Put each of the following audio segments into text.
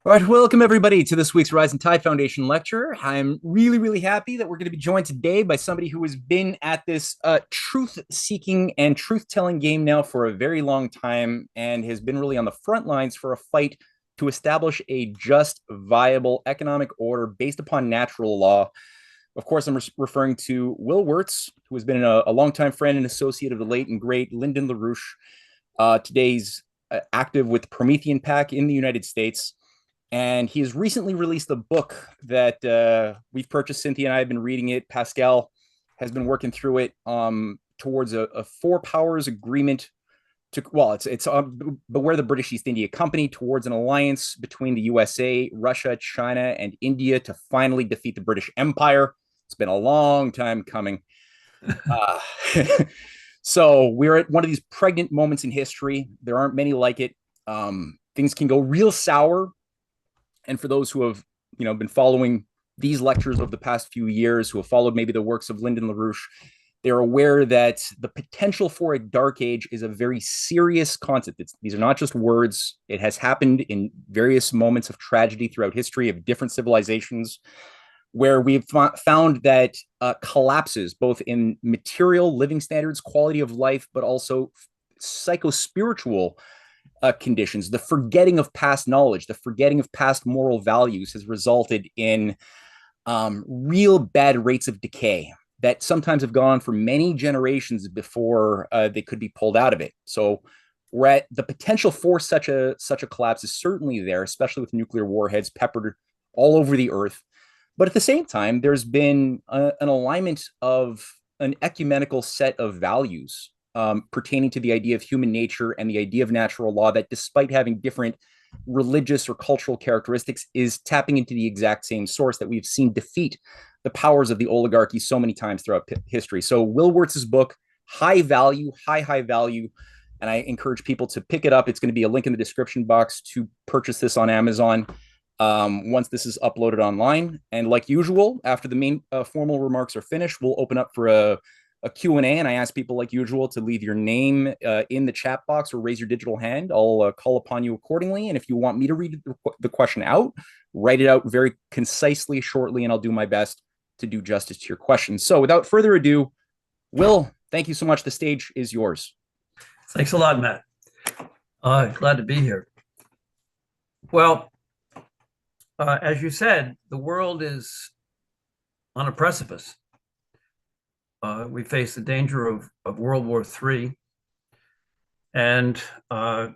All right, welcome everybody to this week's Rise and Tide Foundation lecture. I'm really happy that we're going to be joined today by somebody who has been at this truth-seeking and truth-telling game now for a very long time and has been really on the front lines for a fight to establish a just, viable economic order based upon natural law. Of course, I'm referring to Will Wertz, who has been a longtime friend and associate of the late and great Lyndon LaRouche. Today's active with Promethean PAC in the United States. And he has recently released a book that we've purchased. Cynthia and I have been reading it. Pascal has been working through it towards a four powers agreement to, well, it's beware the British East India Company, towards an alliance between the USA, Russia, China, and India to finally defeat the British Empire. It's been a long time coming. Uh, so we're at one of these pregnant moments in history. There aren't many like it. Things can go real sour, and for those who have been following these lectures over the past few years, who have followed maybe the works of Lyndon LaRouche, they're aware that the potential for a dark age is a very serious concept. These are not just words. It has happened in various moments of tragedy throughout history of different civilizations, where we've found that collapses both in material living standards, quality of life, but also psycho-spiritual conditions. The forgetting of past knowledge, the forgetting of past moral values has resulted in real bad rates of decay that sometimes have gone on for many generations before they could be pulled out of it. So we're at the potential for such a collapse is certainly there, especially with nuclear warheads peppered all over the earth. But at the same time, there's been an alignment of an ecumenical set of values pertaining to the idea of human nature and the idea of natural law that, despite having different religious or cultural characteristics, is tapping into the exact same source that we've seen defeat the powers of the oligarchy so many times throughout history. So Will Wertz's book, high value, high value, and I encourage people to pick it up. It's going to be a link in the description box to purchase this on Amazon once this is uploaded online. And like usual, after the main formal remarks are finished, we'll open up for a Q&A, and I ask people like usual to leave your name in the chat box or raise your digital hand. I'll call upon you accordingly. And if you want me to read the question out, write it out very concisely, shortly, and I'll do my best to do justice to your questions. So without further ado, Will, thank you so much. The stage is yours. Thanks a lot, Matt. Glad to be here. Well, as you said, the world is on a precipice. We face the danger of World War III. And the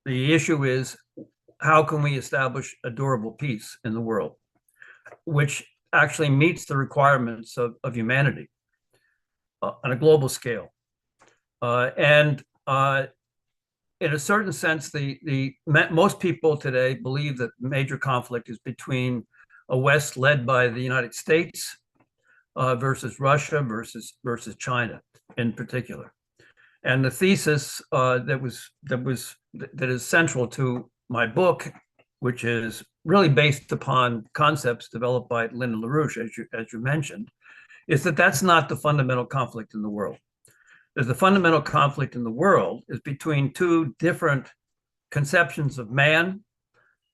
issue is, how can we establish a durable peace in the world, which actually meets the requirements of humanity on a global scale? And in a certain sense, most people today believe that major conflict is between a West led by the United States versus Russia versus China in particular. And the thesis that is central to my book, which is really based upon concepts developed by Lyndon LaRouche, as you mentioned, is that that's not the fundamental conflict in the world. The fundamental conflict in the world is between two different conceptions of man,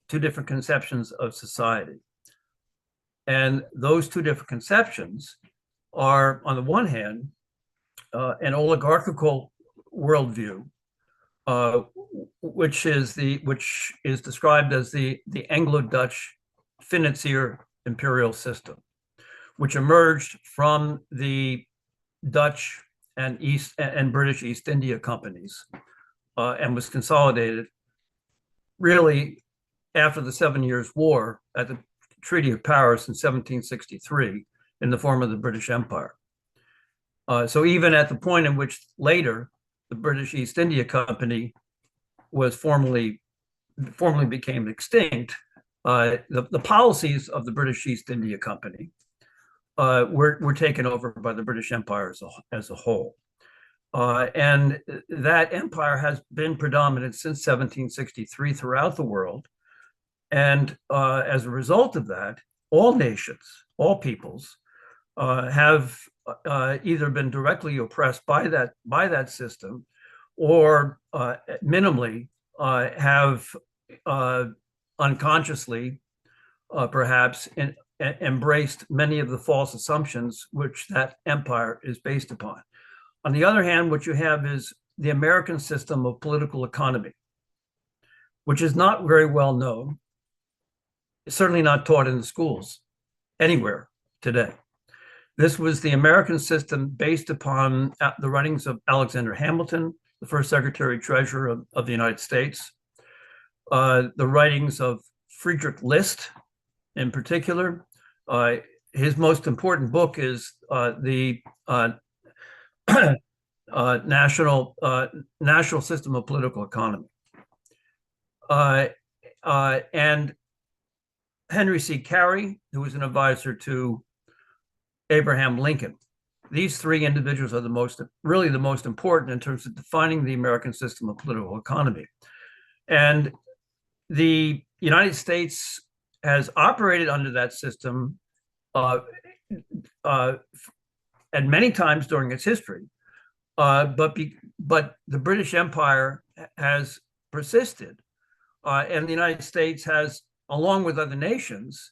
two different conceptions of society. And those two different conceptions are, on the one hand, an oligarchical worldview, which is described as the Anglo-Dutch financier imperial system, which emerged from the Dutch and British East India companies, and was consolidated really after the 7 Years' War at the Treaty of Paris in 1763 in the form of the British Empire. So even at the point in which later the British East India Company was formally became extinct, the policies of the British East India Company were taken over by the British Empire as a whole. And that empire has been predominant since 1763 throughout the world. And as a result of that, all nations, all peoples have either been directly oppressed by that system, or minimally have unconsciously, perhaps, embraced many of the false assumptions which that empire is based upon. On the other hand, what you have is the American system of political economy, which is not very well known. It's certainly not taught in the schools anywhere today. This was the American system based upon the writings of Alexander Hamilton, the first Secretary Treasurer of the United States, the writings of Friedrich List in particular. His most important book is the National System of Political Economy. And Henry C. Carey, who was an advisor to Abraham Lincoln. These three individuals are really the most important in terms of defining the American system of political economy. And the United States has operated under that system at many times during its history, but the British Empire has persisted, and the United States has, along with other nations,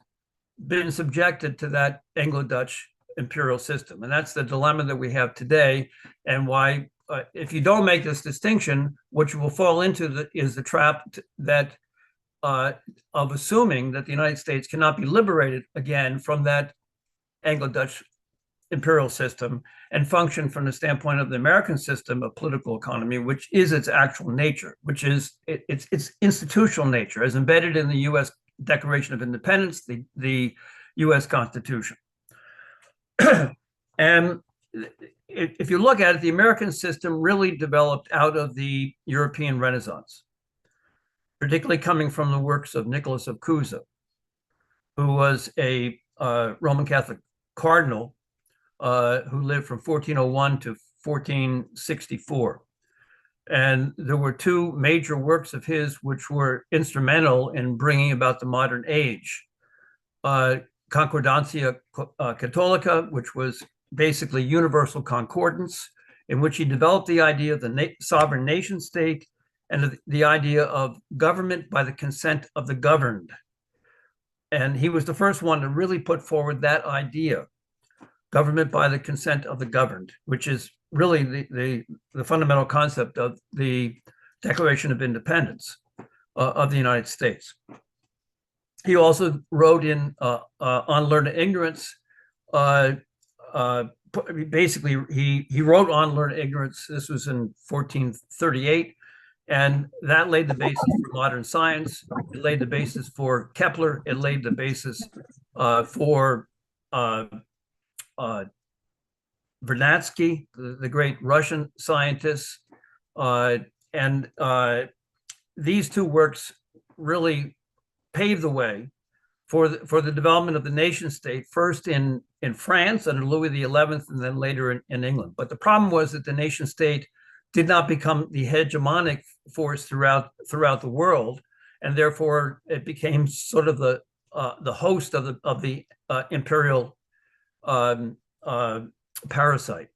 been subjected to that Anglo-Dutch imperial system. And that's the dilemma that we have today, and why, if you don't make this distinction, what you will fall into is the trap that of assuming that the United States cannot be liberated again from that Anglo-Dutch imperial system and function from the standpoint of the American system of political economy, which is its actual nature, which is its institutional nature, as embedded in the U.S. Declaration of Independence, the U.S. Constitution. And if you look at it, the American system really developed out of the European Renaissance, particularly coming from the works of Nicholas of Cusa, who was a Roman Catholic cardinal who lived from 1401 to 1464. And there were two major works of his which were instrumental in bringing about the modern age. Concordancia Catholica, which was basically universal concordance, in which he developed the idea of the sovereign nation state and the idea of government by the consent of the governed. And he was the first one to really put forward that idea, government by the consent of the governed, which is really the fundamental concept of the Declaration of Independence of the United States. He also wrote in On Learned Ignorance. Basically, he wrote On Learned Ignorance. This was in 1438. And that laid the basis for modern science. It laid the basis for Kepler. It laid the basis for Vernadsky, the great Russian scientist. And these two works really paved the way for the development of the nation state, first in France under Louis XI, and then later in England. But the problem was that the nation state did not become the hegemonic force throughout the world, and therefore it became sort of the host of the imperial parasite,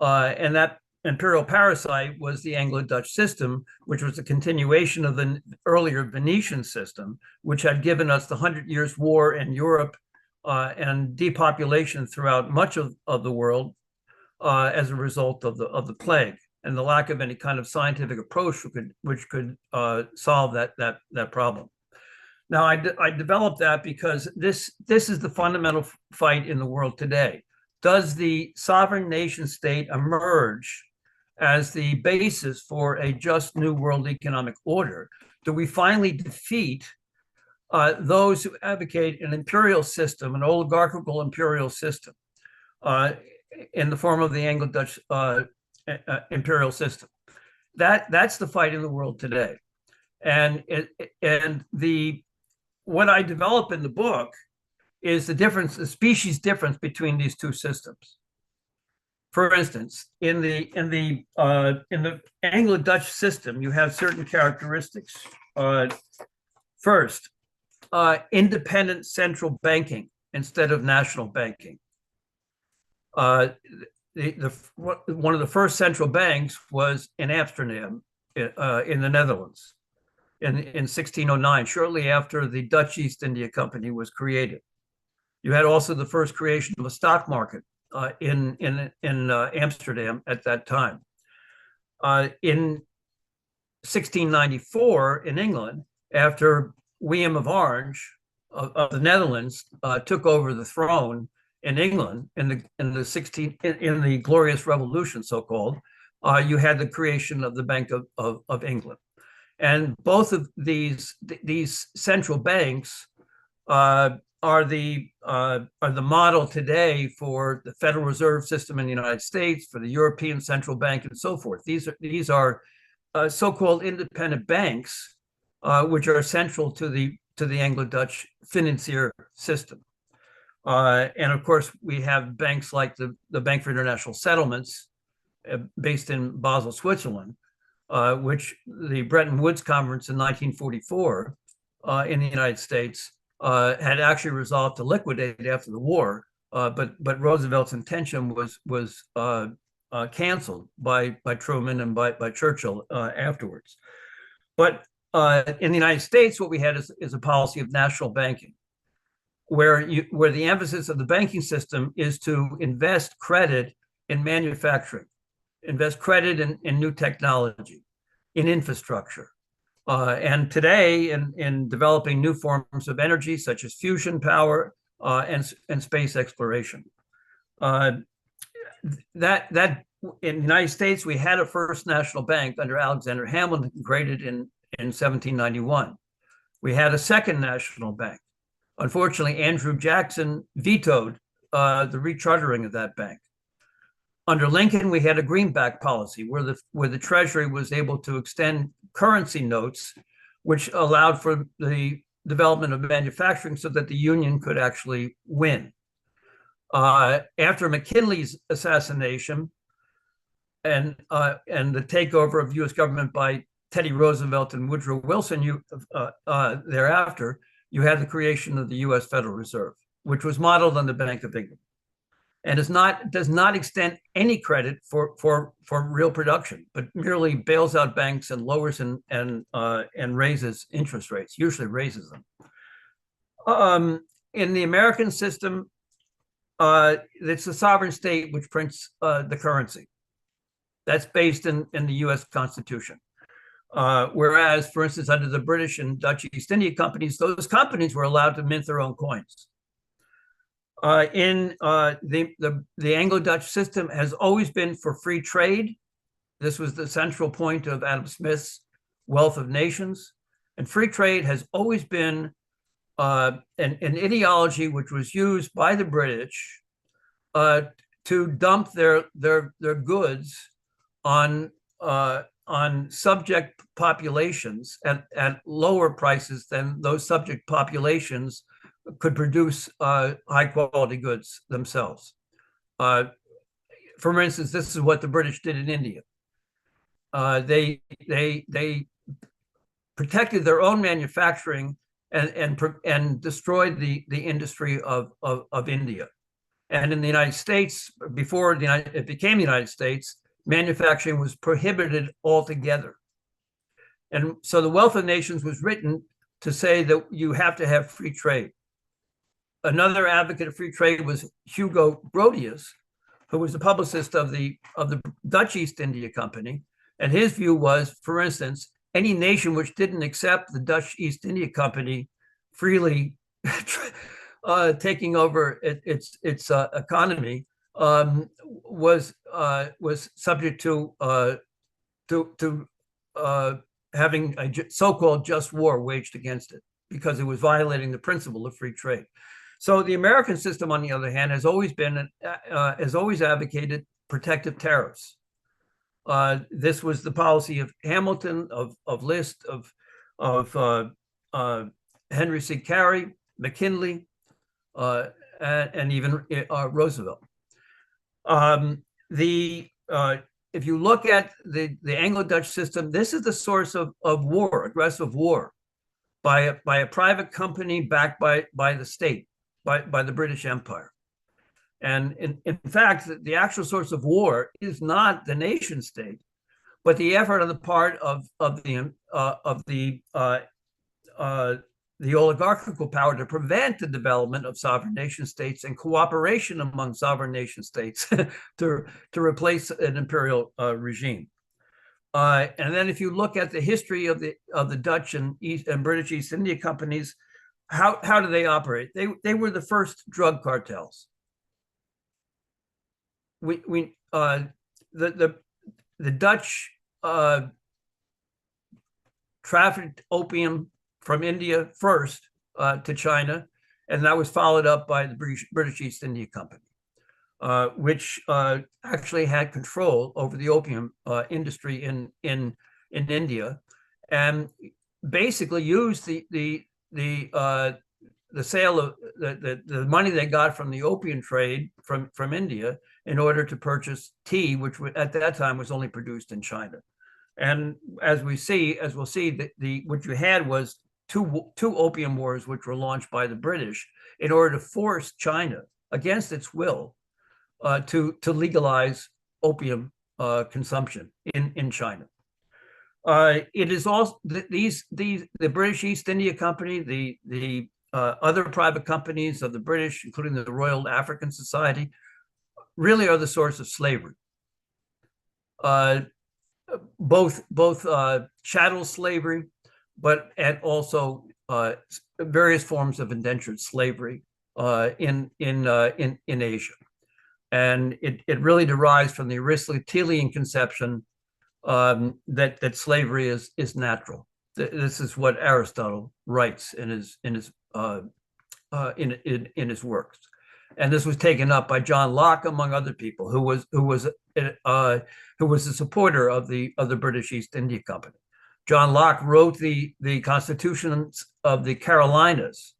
and that imperial parasite was the Anglo-Dutch system, which was a continuation of the earlier Venetian system, which had given us the 100 Years' War in Europe and depopulation throughout much of the world as a result of the plague and the lack of any kind of scientific approach which could solve that problem. Now, I developed that because this is the fundamental fight in the world today. Does the sovereign nation state emerge as the basis for a just new world economic order? Do we finally defeat those who advocate an imperial system, an oligarchical imperial system, in the form of the Anglo-Dutch imperial system? That's the fight in the world today. And what I develop in the book is the species difference between these two systems. For instance, in the Anglo-Dutch system, you have certain characteristics. First, independent central banking instead of national banking. One of the first central banks was in Amsterdam, in the Netherlands. in 1609, shortly after the Dutch East India Company was created. You had also the first creation of a stock market in Amsterdam at that time. In 1694 in England, after William of Orange of the Netherlands took over the throne in England in the Glorious Revolution, so-called, you had the creation of the Bank of England, and both of these central banks are the model today for the Federal Reserve System in the United States, for the European Central Bank, and so forth. These are so-called independent banks, which are central to the Anglo-Dutch financier system. And of course, we have banks like the Bank for International Settlements, based in Basel, Switzerland, which the Bretton Woods Conference in 1944 in the United States had actually resolved to liquidate after the war, but Roosevelt's intention was canceled by Truman and by Churchill afterwards. But in the United States, what we had is a policy of national banking, where the emphasis of the banking system is to invest credit in manufacturing, invest credit in new technology, in infrastructure. And today, in developing new forms of energy, such as fusion power and space exploration. That in the United States, we had a first national bank under Alexander Hamilton, created in 1791. We had a second national bank. Unfortunately, Andrew Jackson vetoed the rechartering of that bank. Under Lincoln, we had a greenback policy where the Treasury was able to extend currency notes, which allowed for the development of manufacturing so that the Union could actually win. After McKinley's assassination and the takeover of U.S. government by Teddy Roosevelt and Woodrow Wilson, thereafter, you had the creation of the U.S. Federal Reserve, which was modeled on the Bank of England, and does not extend any credit for real production, but merely bails out banks and lowers and raises interest rates, usually raises them. In the American system, it's the sovereign state which prints the currency. That's based in the U.S. Constitution. Whereas, for instance, under the British and Dutch East India Companies, those companies were allowed to mint their own coins. In the Anglo-Dutch system has always been for free trade. This was the central point of Adam Smith's Wealth of Nations. And free trade has always been an ideology which was used by the British to dump their goods on subject populations at lower prices than those subject populations could produce high quality goods themselves. For instance, this is what the British did in India. They protected their own manufacturing and destroyed the industry of India. And in the United States, before it became the United States, manufacturing was prohibited altogether. And so the Wealth of Nations was written to say that you have to have free trade. Another advocate of free trade was Hugo Grotius, who was the publicist of the Dutch East India Company. And his view was, for instance, any nation which didn't accept the Dutch East India Company freely taking over its economy was subject to having a so-called just war waged against it, because it was violating the principle of free trade. So the American system, on the other hand, has always advocated protective tariffs. This was the policy of Hamilton, of List, of Henry C. Carey, McKinley, and even Roosevelt. If you look at the Anglo-Dutch system, this is the source of war, aggressive war, by a private company backed by the state, by the British Empire. And in fact, the actual source of war is not the nation state, but the effort on the part of the oligarchical power to prevent the development of sovereign nation states and cooperation among sovereign nation states to replace an imperial regime. And then if you look at the history of the Dutch and British East India companies, how do they operate? They were the first drug cartels. The Dutch trafficked opium from India first to China, and that was followed up by the British East India Company, which actually had control over the opium industry in India, and basically used the sale of the money they got from the opium trade from India in order to purchase tea, which at that time was only produced in China. And as we'll see, what you had was two opium wars, which were launched by the British in order to force China against its will to legalize opium consumption in China. It is also the British East India Company, the other private companies of the British, including the Royal African Society, really are the source of slavery. Both chattel slavery, and also various forms of indentured slavery in Asia, and it really derives from the Aristotelian conception that slavery is natural. This is what Aristotle writes in his works, and this was taken up by John Locke, among other people, who was a supporter of the British East India Company. John Locke wrote the Constitutions of the Carolinas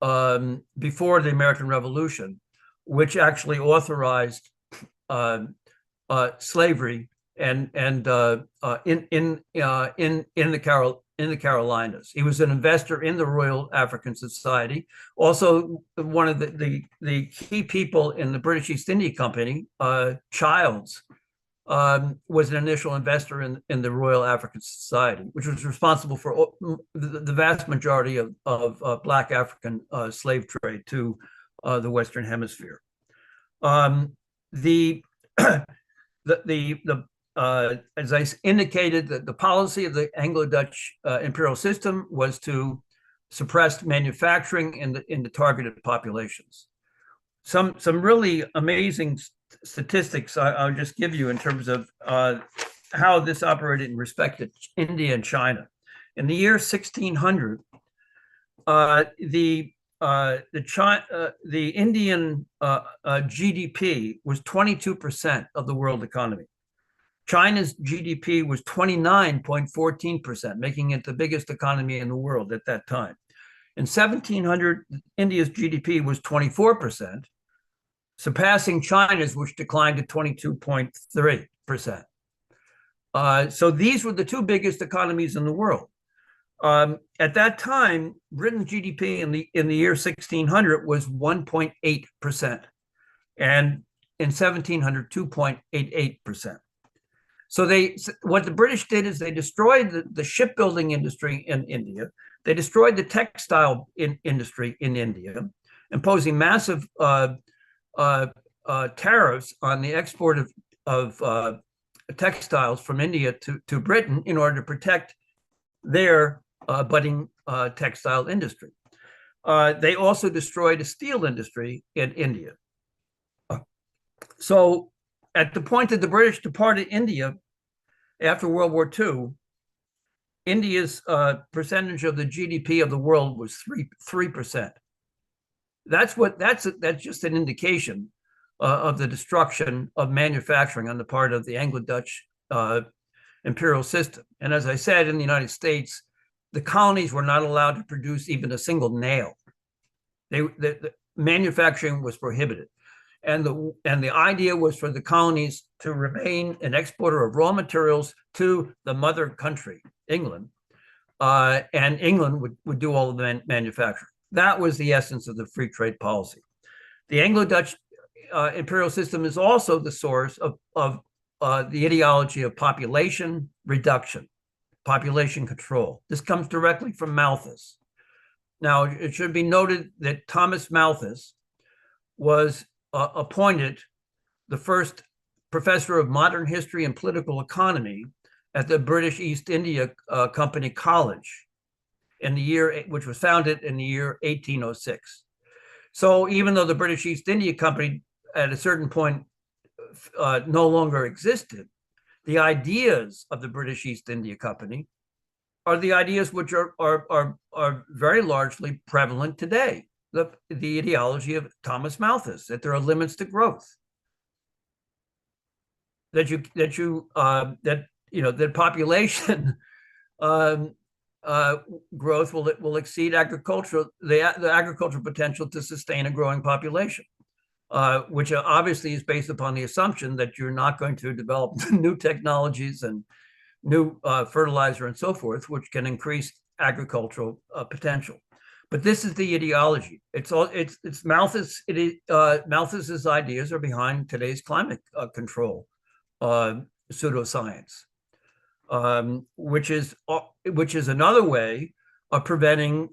before the American Revolution, which actually authorized slavery in the Carolinas. He was an investor in the Royal African Society. Also, one of the key people in the British East India Company, Childs, was an initial investor in the Royal African Society, which was responsible for the vast majority of Black African slave trade to the Western Hemisphere. As I indicated, the policy of the Anglo-Dutch imperial system was to suppress manufacturing in the targeted populations. Some really amazing statistics I'll just give you in terms of how this operated in respect to India and China. In the year 1600, the Indian GDP was 22% of the world economy. China's GDP was 29.14%, making it the biggest economy in the world at that time. In 1700, India's GDP was 24%, surpassing China's, which declined to 22.3%. So these were the two biggest economies in the world. At that time, Britain's GDP in the year 1600 was 1.8%, and in 1700, 2.88%. So what the British did is they destroyed the shipbuilding industry in India. They destroyed the textile industry in India, imposing massive tariffs on the export of textiles from India to Britain in order to protect their budding textile industry. They also destroyed the steel industry in India. So at the point that the British departed India after World War II, India's percentage of the GDP of the world was 3%. That's just an indication of the destruction of manufacturing on the part of the Anglo-Dutch imperial system. And as I said, in the United States, the colonies were not allowed to produce even a single nail. The manufacturing was prohibited. And the idea was for the colonies to remain an exporter of raw materials to the mother country, England, and England would do all of the manufacturing. That was the essence of the free trade policy. The Anglo-Dutch imperial system is also the source of the ideology of population reduction, population control. This comes directly from Malthus. Now, it should be noted that Thomas Malthus was appointed the first professor of modern history and political economy at the British East India Company College in the year, which was founded in the year 1806. So even though the British East India Company at a certain point no longer existed, the ideas of the British East India Company are the ideas which are very largely prevalent today. The ideology of Thomas Malthus, that there are limits to growth, that population growth will exceed the agricultural potential to sustain a growing population, which obviously is based upon the assumption that you're not going to develop new technologies and new fertilizer and so forth, which can increase agricultural potential. But this is the ideology. It's Malthus. Malthus's ideas are behind today's climate control pseudoscience, which is another way of preventing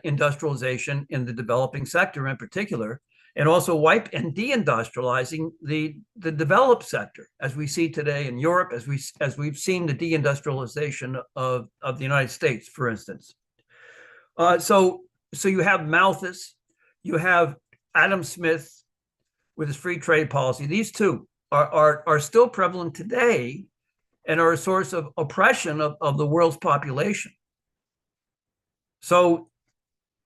industrialization in the developing sector in particular, and also deindustrializing the developed sector, as we see today in Europe, as we've seen the deindustrialization of the United States, for instance. So you have Malthus, you have Adam Smith with his free trade policy. These two are still prevalent today and are a source of oppression of the world's population. So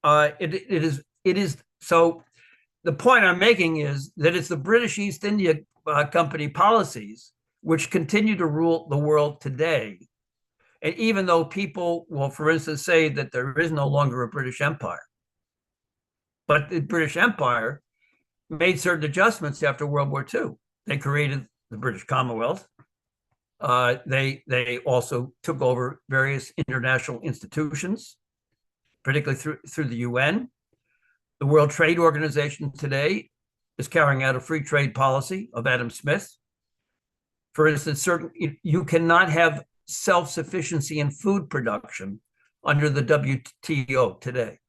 it is so. The point I'm making is that it's the British East India Company policies which continue to rule the world today. And even though people will, for instance, say that there is no longer a British Empire, but the British Empire made certain adjustments after World War II. They created the British Commonwealth. They also took over various international institutions, particularly through the UN. The World Trade Organization today is carrying out a free trade policy of Adam Smith. For instance, you cannot have self-sufficiency in food production under the WTO today.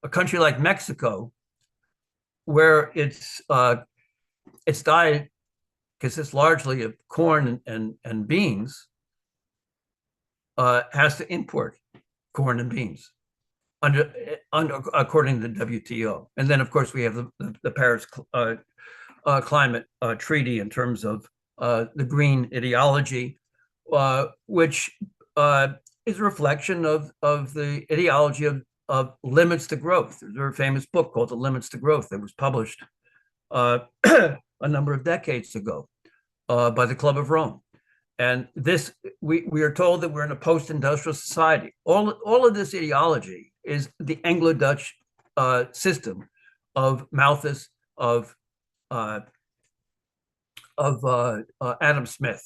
A country like Mexico, where its diet consists largely of corn and beans, has to import corn and beans under according to the WTO. And then, of course, we have the Paris Climate Treaty in terms of the green ideology, which is a reflection of the ideology of limits to growth. There's a very famous book called The Limits to Growth that was published a number of decades ago by the Club of Rome. And this, we are told that we're in a post-industrial society. All of this ideology is the Anglo-Dutch system of Malthus, of Adam Smith.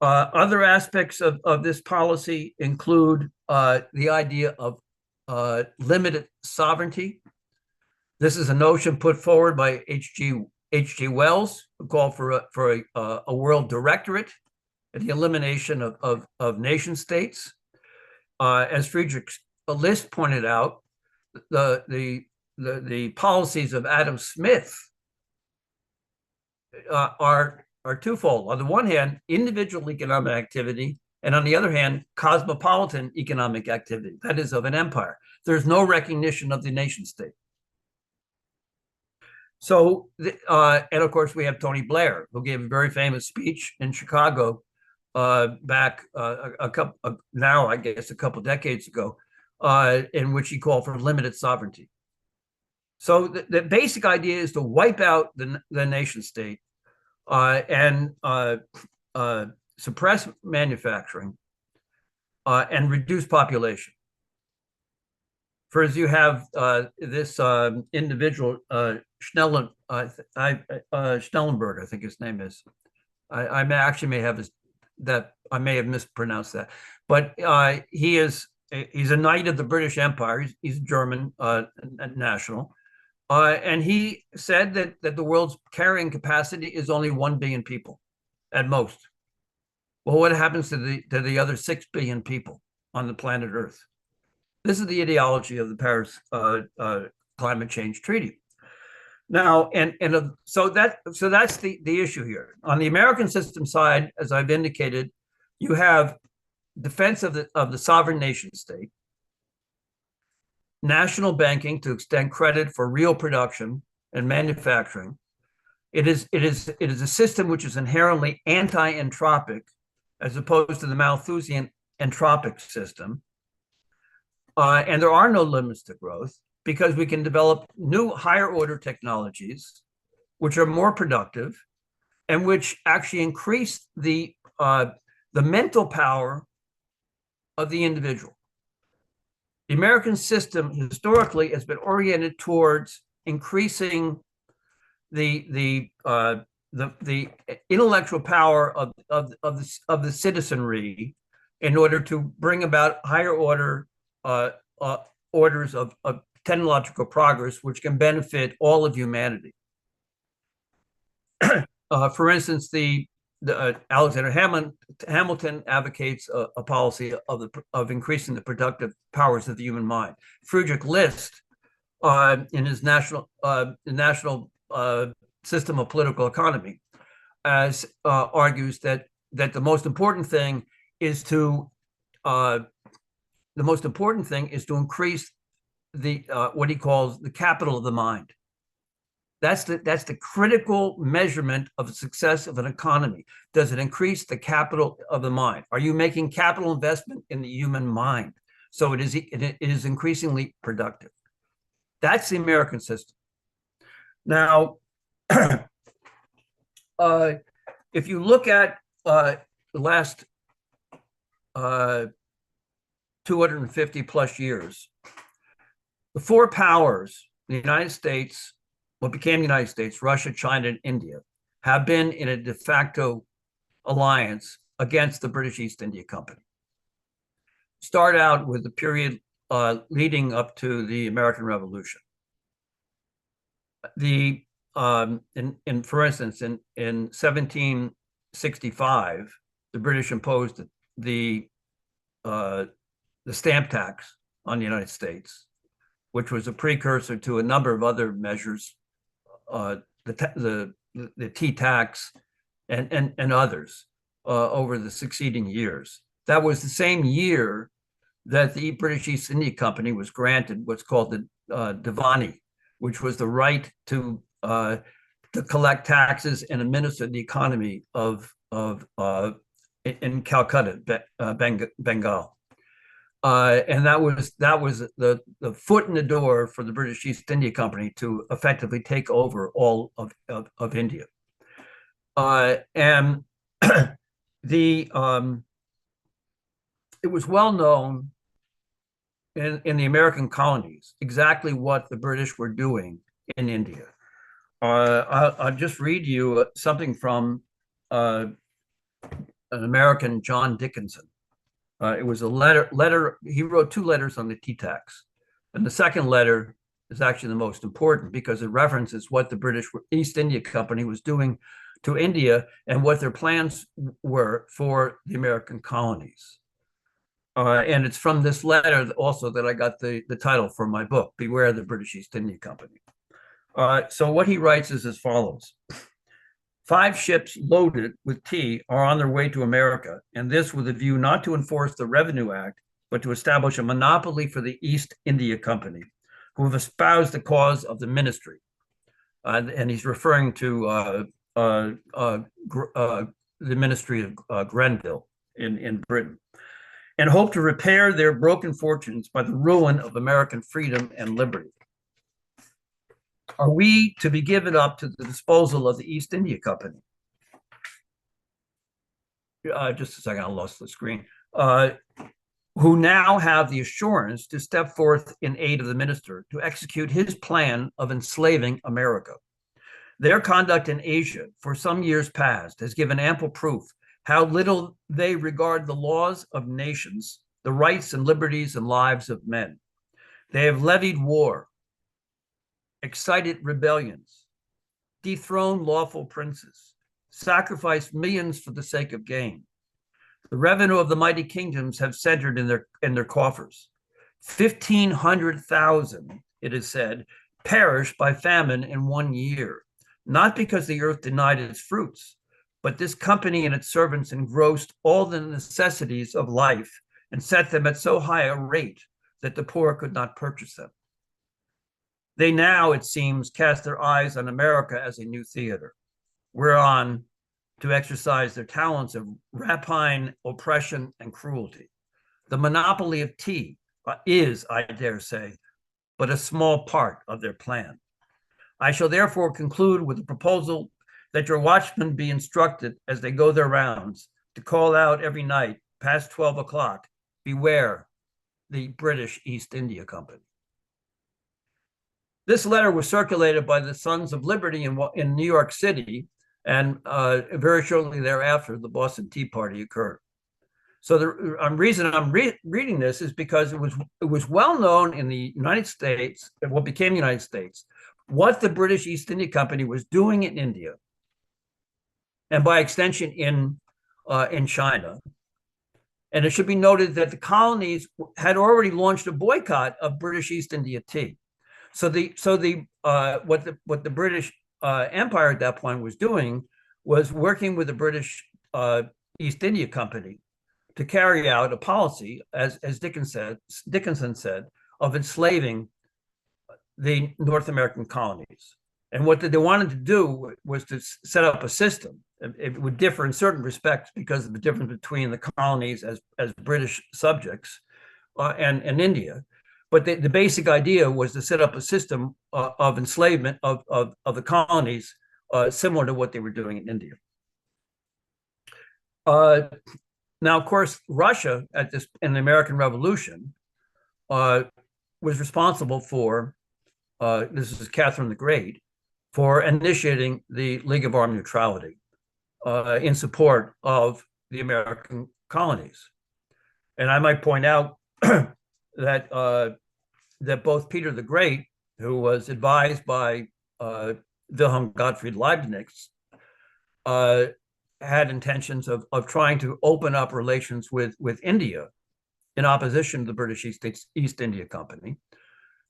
Other aspects of this policy include the idea of limited sovereignty. This is a notion put forward by H.G. Wells, who called for a world directorate and the elimination of nation states. As Friedrich List pointed out, the policies of Adam Smith are twofold. On the one hand, individual economic activity, and on the other hand, cosmopolitan economic activity, that is, of an empire. There's no recognition of the nation state. So, and of course, we have Tony Blair, who gave a very famous speech in Chicago back a couple decades ago, in which he called for limited sovereignty. So the basic idea is to wipe out the nation state and suppress manufacturing and reduce population. First, you have this individual, Schnellenberg, I think his name is. I may have mispronounced that, but he's a knight of the British Empire. He's a German national, and he said that the world's carrying capacity is only 1 billion people. at most. Well, what happens to the other 6 billion people on the planet Earth? This is the ideology of the Paris Climate Change Treaty. Now, so that's the issue here. On the American system side, as I've indicated, you have defense of the sovereign nation state, national banking to extend credit for real production and manufacturing. It is a system which is inherently anti-entropic, as opposed to the Malthusian entropic system. And there are no limits to growth because we can develop new higher order technologies, which are more productive and which actually increase the mental power of the individual. The American system historically has been oriented towards increasing the intellectual power of the citizenry in order to bring about higher order orders of technological progress, which can benefit all of humanity. For instance, Alexander Hamilton advocates a policy of increasing the productive powers of the human mind. Friedrich List, in his national system of political economy, argues that the most important thing is to increase what he calls the capital of the mind. That's the critical measurement of the success of an economy. Does it increase the capital of the mind? Are you making capital investment in the human mind? So it is increasingly productive. That's the American system. Now, if you look at the last 250 plus years, the 4 powers, the United States, what became the United States, Russia, China, and India, have been in a de facto alliance against the British East India Company. Start out with the period leading up to the American Revolution. For instance, in 1765, the British imposed the stamp tax on the United States, which was a precursor to a number of other measures, the tea tax and others over the succeeding years. That was the same year that the British East India Company was granted what's called the Divani, which was the right to collect taxes and administer the economy in Calcutta, Bengal. And that was the foot in the door for the British East India Company to effectively take over all of India. And it was well known in the American colonies exactly what the British were doing in India. I'll just read you something from an American, John Dickinson. It was a letter. He wrote 2 letters on the tea tax. And the second letter is actually the most important because it references what the British East India Company was doing to India and what their plans were for the American colonies. And it's from this letter also that I got the title for my book, Beware the British East India Company. So what he writes is as follows. 5 ships loaded with tea are on their way to America, and this with a view not to enforce the Revenue Act, but to establish a monopoly for the East India Company, who have espoused the cause of the ministry. And he's referring to the ministry of Grenville in Britain, and hope to repair their broken fortunes by the ruin of American freedom and liberty. Are we to be given up to the disposal of the East India Company? Just a second, I lost the screen. Who now have the assurance to step forth in aid of the minister to execute his plan of enslaving America. Their conduct in Asia for some years past has given ample proof how little they regard the laws of nations, the rights and liberties and lives of men. They have levied war, excited rebellions, dethroned lawful princes, sacrificed millions for the sake of gain. The revenue of the mighty kingdoms have centered in their coffers. 1,500,000, it is said, perished by famine in 1 year, not because the earth denied its fruits, but this company and its servants engrossed all the necessities of life and set them at so high a rate that the poor could not purchase them. They now, it seems, cast their eyes on America as a new theater, whereon to exercise their talents of rapine, oppression, and cruelty. The monopoly of tea is, I dare say, but a small part of their plan. I shall therefore conclude with a proposal that your watchmen be instructed as they go their rounds to call out every night past 12 o'clock, beware the British East India Company. This letter was circulated by the Sons of Liberty in New York City, and very shortly thereafter, the Boston Tea Party occurred. So the reason I'm reading this is because it was well known in the United States, what became the United States, what the British East India Company was doing in India, and by extension in China. And it should be noted that the colonies had already launched a boycott of British East India tea. So what the British Empire at that point was doing was working with the British East India Company to carry out a policy, as Dickinson said, of enslaving the North American colonies. And what they wanted to do was to set up a system. It would differ in certain respects because of the difference between the colonies as British subjects and India. But the basic idea was to set up a system of enslavement of the colonies similar to what they were doing in India. Now, of course, Russia in the American Revolution was responsible for, this is Catherine the Great, for initiating the League of Armed Neutrality in support of the American colonies. And I might point out that both Peter the Great, who was advised by Wilhelm Gottfried Leibniz, had intentions of trying to open up relations with India in opposition to the British East India Company.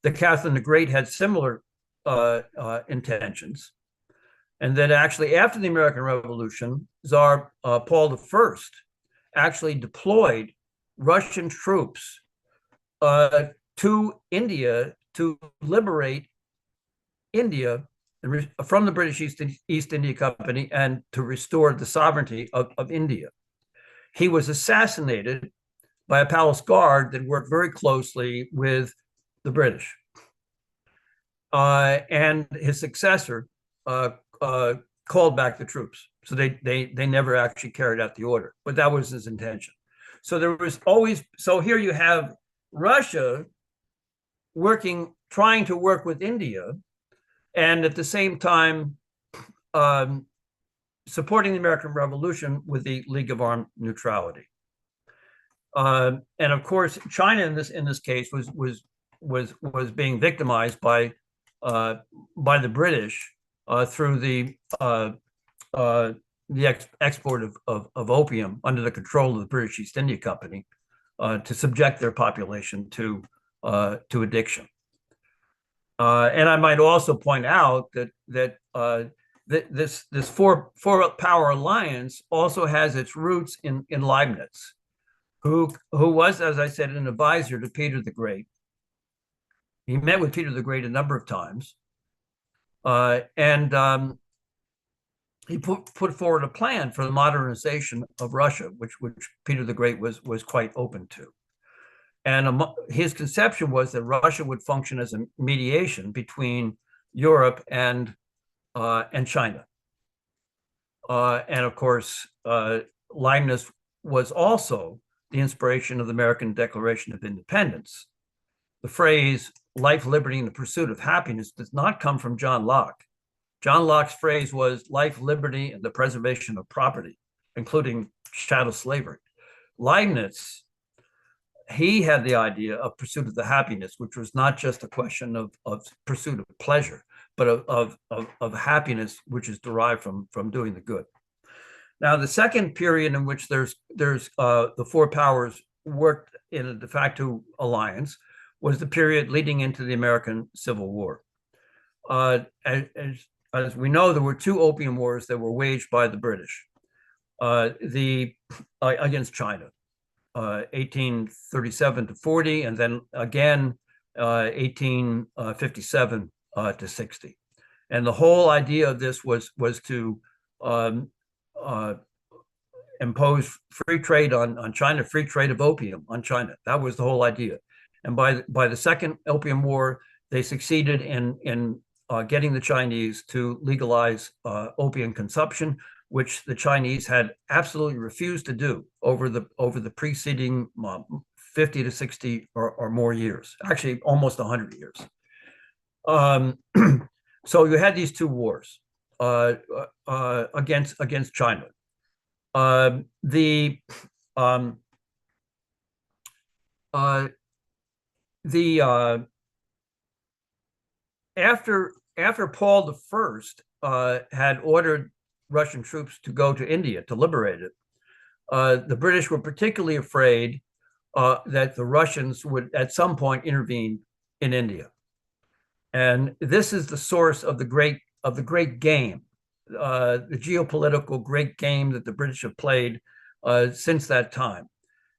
That Catherine the Great had similar intentions. And that actually after the American Revolution, Tsar Paul I actually deployed Russian troops to India to liberate India from the British East India Company and to restore the sovereignty of India. He was assassinated by a palace guard that worked very closely with the British. And his successor called back the troops. So they never actually carried out the order, but that was his intention. So there was always, so here you have Russia trying to work with India, and at the same time supporting the American Revolution with the League of Armed Neutrality. And of course, China in this case was being victimized by the British through the export of opium under the control of the British East India Company to subject their population to addiction. And I might also point out that this four power alliance also has its roots in Leibniz, who was, as I said, an advisor to Peter the Great. He met with Peter the Great a number of times, and he put forward a plan for the modernization of Russia, which Peter the Great was quite open to. And his conception was that Russia would function as a mediation between Europe and China. And of course, Leibniz was also the inspiration of the American Declaration of Independence. The phrase life, liberty, and the pursuit of happiness does not come from John Locke. John Locke's phrase was life, liberty, and the preservation of property, including chattel slavery. Leibniz, he had the idea of pursuit of the happiness, which was not just a question of pursuit of pleasure, but of happiness, which is derived from doing the good. Now, the second period in which there's the four powers worked in a de facto alliance was the period leading into the American Civil War. As we know, there were two opium wars that were waged by the British against China, 1837 to 40, and then again 1857 to 60. And the whole idea of this was to impose free trade on China, free trade of opium on China. That was the whole idea. And by the Second Opium War, they succeeded in getting the Chinese to legalize opium consumption, which the Chinese had absolutely refused to do over the preceding 50 to 60 or more years, actually almost 100 years. So you had these two wars against China. After Paul I had ordered Russian troops to go to India to liberate it, the British were particularly afraid that the Russians would at some point intervene in India. And this is the source of the great game, the geopolitical great game that the British have played since that time.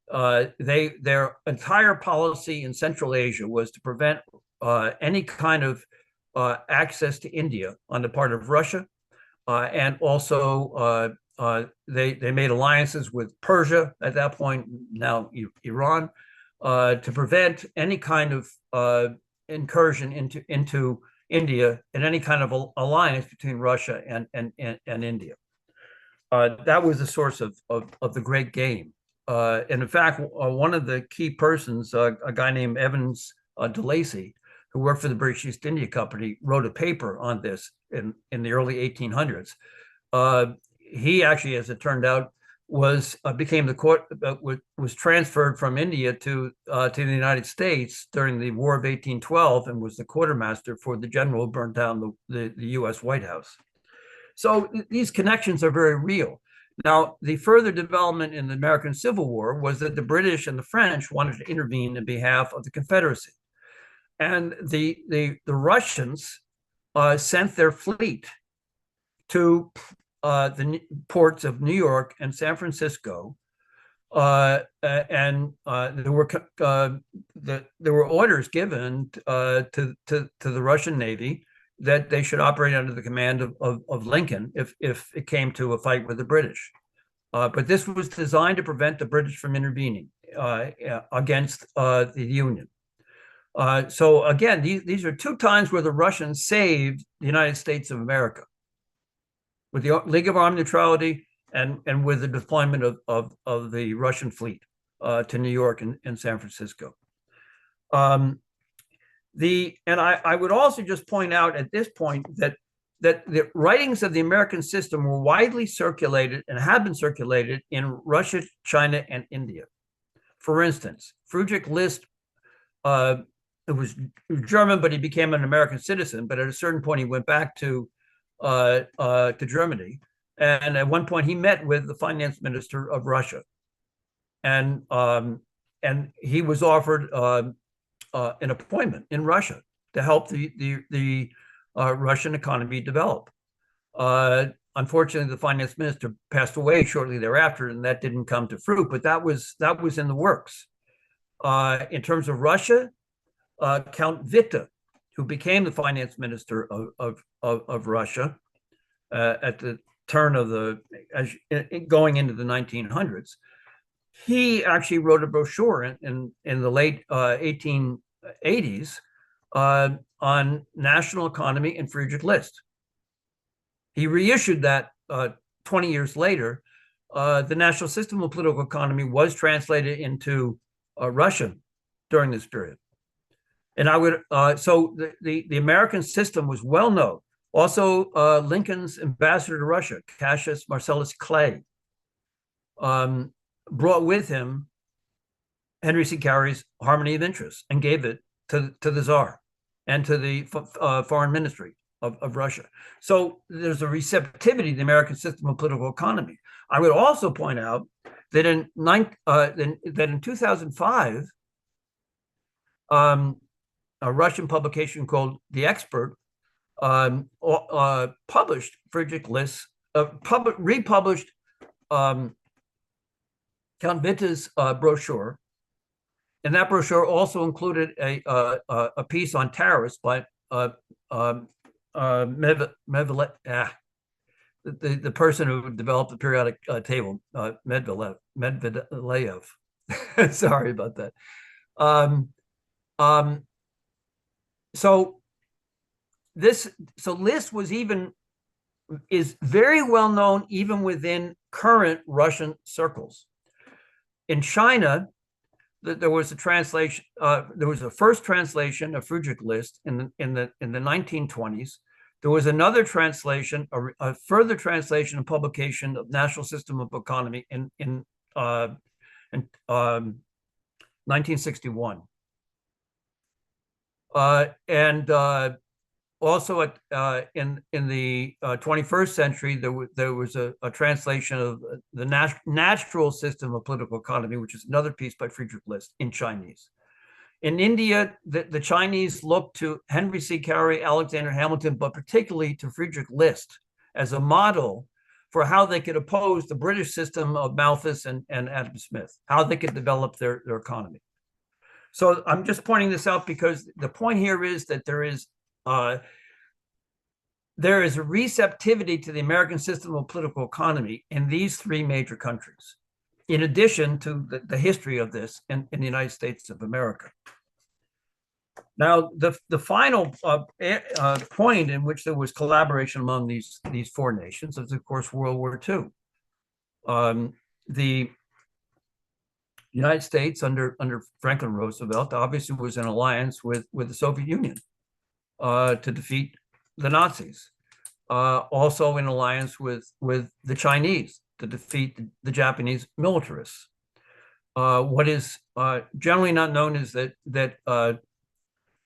Their entire policy in Central Asia was to prevent any kind of access to India on the part of Russia, and also they made alliances with Persia at that point, now Iran, to prevent any kind of incursion into India and any kind of alliance between Russia and India. That was the source of the great game. And in fact, one of the key persons, a guy named Evans de Lacy, who worked for the British East India Company, wrote a paper on this in the early 1800s. He actually, as it turned out, was transferred from India to the United States during the War of 1812 and was the quartermaster for the general who burned down the U.S. White House. So these connections are very real. Now, the further development in the American Civil War was that the British and the French wanted to intervene in behalf of the Confederacy. And the Russians sent their fleet to the ports of New York and San Francisco, and there were orders given to the Russian Navy that they should operate under the command of Lincoln if it came to a fight with the British. But this was designed to prevent the British from intervening against the Union. So again, these are two times where the Russians saved the United States of America, with the League of Armed Neutrality and with the deployment of the Russian fleet to New York and San Francisco. I would also just point out at this point that the writings of the American system were widely circulated and have been circulated in Russia, China, and India. For instance, Friedrich List, it was German, but he became an American citizen. But at a certain point, he went back to Germany, and at one point, he met with the finance minister of Russia, and he was offered an appointment in Russia to help the Russian economy develop. Unfortunately, the finance minister passed away shortly thereafter, and that didn't come to fruit. But that was in the works. In terms of Russia, Count Witte, who became the finance minister of Russia at the turn of going into the 1900s, he actually wrote a brochure in the late 1880s on national economy and Friedrich List. He reissued that 20 years later. The National System of Political Economy was translated into Russian during this period. And I would so the American system was well known. Also, Lincoln's ambassador to Russia, Cassius Marcellus Clay, brought with him Henry C. Carey's Harmony of Interests and gave it to the Tsar and to the foreign ministry of Russia. So there's a receptivity to the American system of political economy. I would also point out that in 2005, a Russian publication called The Expert published Friedrich List's republished Count Witte's brochure, and that brochure also included a piece on tariffs by the person who developed the periodic table, Medvedev. Sorry about that. So List is very well known even within current Russian circles. In China, there was a translation. There was a first translation of Friedrich List in the 1920s. There was another translation, a further translation and publication of National System of Economy in 1961. Also in the 21st century, there was a translation of the Natural System of Political Economy, which is another piece by Friedrich List in Chinese. In India, the Chinese looked to Henry C. Carey, Alexander Hamilton, but particularly to Friedrich List as a model for how they could oppose the British system of Malthus and Adam Smith, how they could develop their economy. So I'm just pointing this out because the point here is that there is a receptivity to the American system of political economy in these three major countries, in addition to the history of this in the United States of America. Now, the final point in which there was collaboration among these four nations is, of course, World War II. The United States under Franklin Roosevelt obviously was in alliance with the Soviet Union to defeat the Nazis. Also in alliance with the Chinese to defeat the Japanese militarists. What is generally not known is that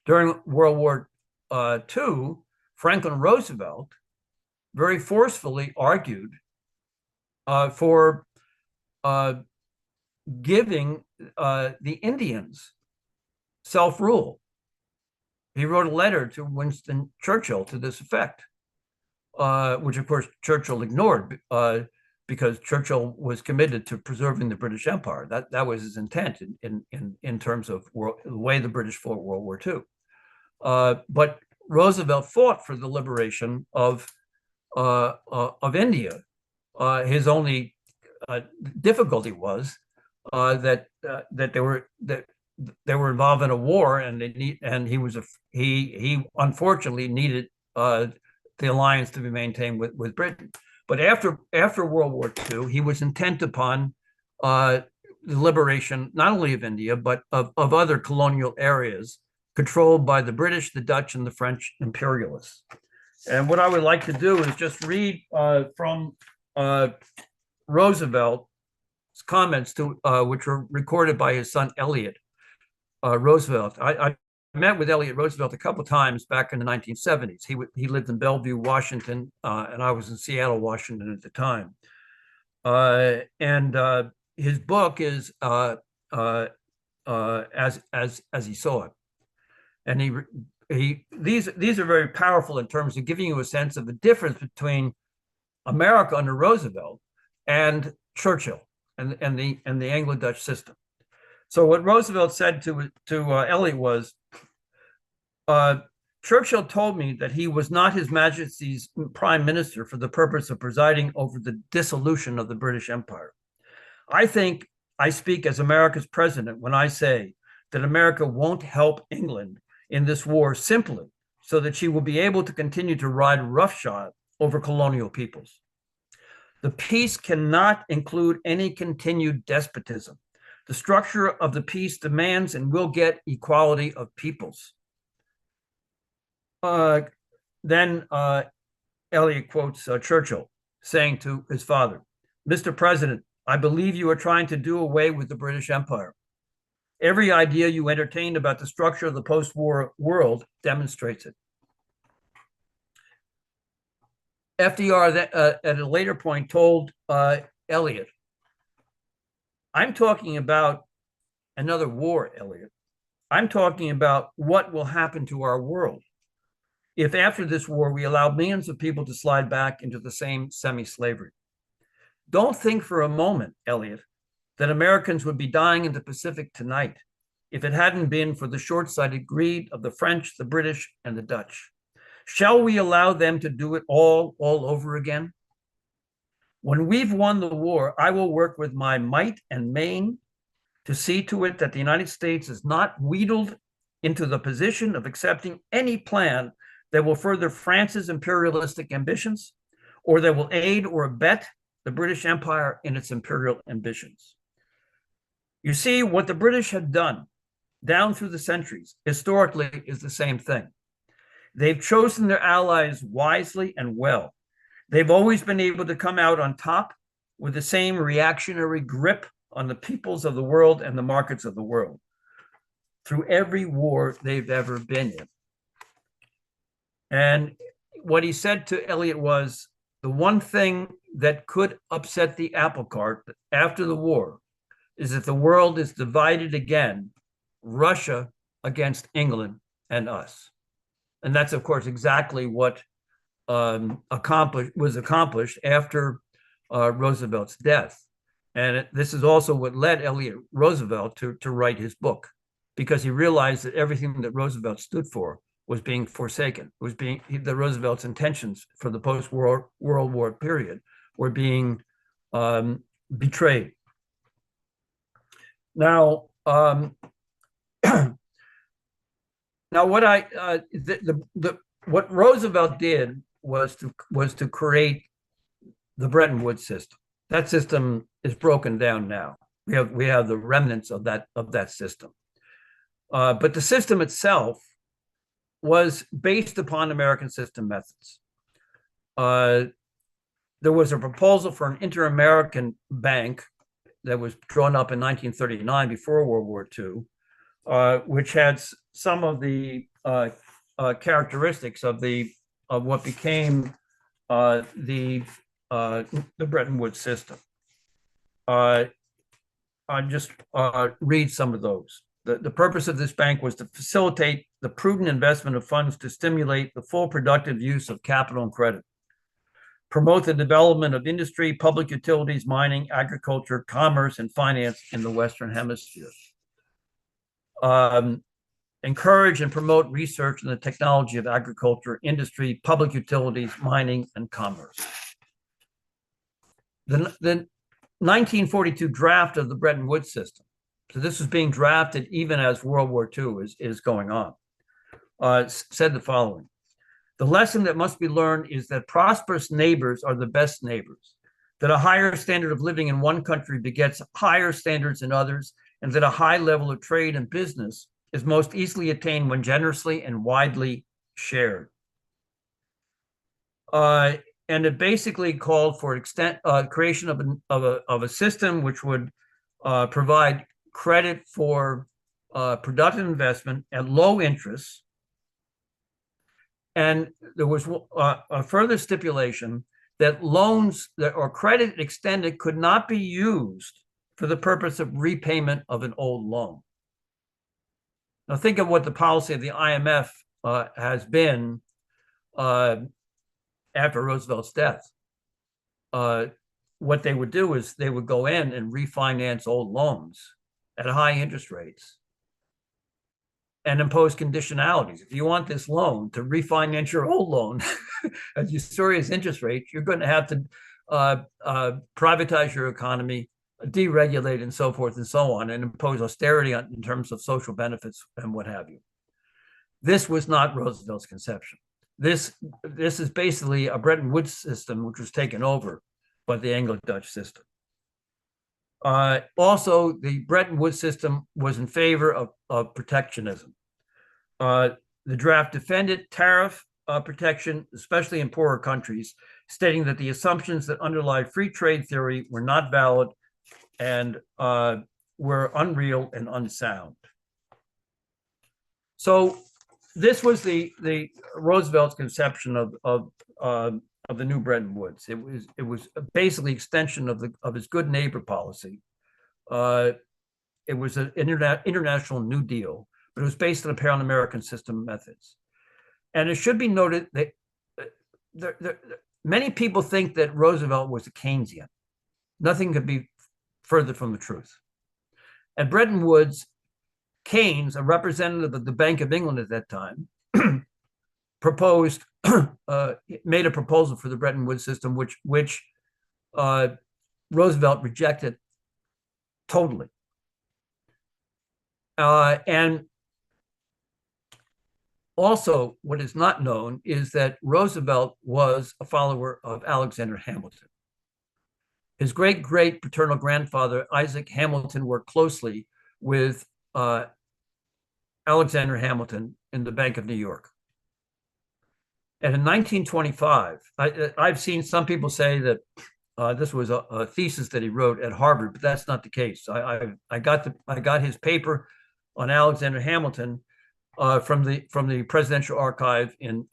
during World War II, Franklin Roosevelt very forcefully argued for giving the Indians self-rule. He wrote a letter to Winston Churchill to this effect, which of course Churchill ignored because Churchill was committed to preserving the British Empire. That was his intent in terms of the way the British fought World War II. But Roosevelt fought for the liberation of India. His only difficulty was that they were involved in a war, and he unfortunately needed the alliance to be maintained with Britain. But after World War II, he was intent upon the liberation not only of India but of other colonial areas controlled by the British, the Dutch, and the French imperialists. And what I would like to do is just read from Roosevelt's comments which were recorded by his son Elliot Roosevelt. I met with Elliot Roosevelt a couple of times back in the 1970s. He lived in Bellevue, Washington, and I was in Seattle, Washington at the time. And his book is As He Saw It, and these are very powerful in terms of giving you a sense of the difference between America under Roosevelt and Churchill and the Anglo-Dutch system. So what Roosevelt said to Elliot was, Churchill told me that he was not His Majesty's Prime Minister for the purpose of presiding over the dissolution of the British Empire. I think I speak as America's president when I say that America won't help England in this war simply so that she will be able to continue to ride roughshod over colonial peoples. The peace cannot include any continued despotism. The structure of the peace demands and will get equality of peoples. Then Elliot quotes Churchill saying to his father, "Mr. President, I believe you are trying to do away with the British Empire. Every idea you entertained about the structure of the post-war world demonstrates it." FDR at a later point told Elliot, I'm talking about another war, Elliot. I'm talking about what will happen to our world if after this war we allow millions of people to slide back into the same semi-slavery. Don't think for a moment, Elliot, that Americans would be dying in the Pacific tonight if it hadn't been for the short-sighted greed of the French, the British, and the Dutch. Shall we allow them to do it all over again? When we've won the war, I will work with my might and main to see to it that the United States is not wheedled into the position of accepting any plan that will further France's imperialistic ambitions, or that will aid or abet the British Empire in its imperial ambitions. You see, what the British had done down through the centuries historically is the same thing. They've chosen their allies wisely and well. They've always been able to come out on top with the same reactionary grip on the peoples of the world and the markets of the world through every war they've ever been in. And what he said to Eliot was, the one thing that could upset the apple cart after the war is if the world is divided again, Russia against England and us. And that's, of course, exactly what was accomplished after Roosevelt's death. And this is also what led Elliot Roosevelt to write his book, because he realized that everything that Roosevelt stood for was being forsaken. It was being the Roosevelt's intentions for the post-World War period were being betrayed. Now, what Roosevelt did was to create the Bretton Woods system. That system is broken down now. We have the remnants of that system, but the system itself was based upon American system methods. There was a proposal for an inter-American bank that was drawn up in 1939 before World War II, which had some of the characteristics of what became the Bretton Woods system. I just read some of those. The purpose of this bank was to facilitate the prudent investment of funds to stimulate the full productive use of capital and credit, promote the development of industry, public utilities, mining, agriculture, commerce, and finance in the Western Hemisphere. Encourage and promote research in the technology of agriculture, industry, public utilities, mining, and commerce. The 1942 draft of the Bretton Woods system, so this was being drafted even as World War II is going on, said the following: the lesson that must be learned is that prosperous neighbors are the best neighbors, that a higher standard of living in one country begets higher standards in others, and that a high level of trade and business is most easily attained when generously and widely shared. And it basically called for creation of a system which would provide credit for productive investment at low interest. And there was a further stipulation that loans or credit extended could not be used for the purpose of repayment of an old loan. Now think of what the policy of the IMF has been after Roosevelt's death. What they would do is they would go in and refinance old loans at high interest rates and impose conditionalities. If you want this loan to refinance your old loan at usurious interest rates, you're going to have to privatize your economy, deregulate, and so forth and so on, and impose austerity in terms of social benefits and what have you. This was not Roosevelt's conception. This is basically a Bretton Woods system which was taken over by the Anglo-Dutch system. Also, the Bretton Woods system was in favor of protectionism. The draft defended tariff protection, especially in poorer countries, stating that the assumptions that underlie free trade theory were not valid and were unreal and unsound. So this was the Roosevelt's conception of of the new Bretton Woods. It was basically extension of his good neighbor policy. It was an international New Deal, but it was based on imperial American system methods. And it should be noted that many people think that Roosevelt was a Keynesian. Nothing could be further from the truth. At Bretton Woods, Keynes, a representative of the Bank of England at that time, made a proposal for the Bretton Woods system, which Roosevelt rejected totally. And also, what is not known is that Roosevelt was a follower of Alexander Hamilton. His great paternal grandfather, Isaac Hamilton, worked closely with Alexander Hamilton in the Bank of New York. And in 1925, I've seen some people say that this was a thesis that he wrote at Harvard, but that's not the case. I got his paper on Alexander Hamilton from the Presidential Archive in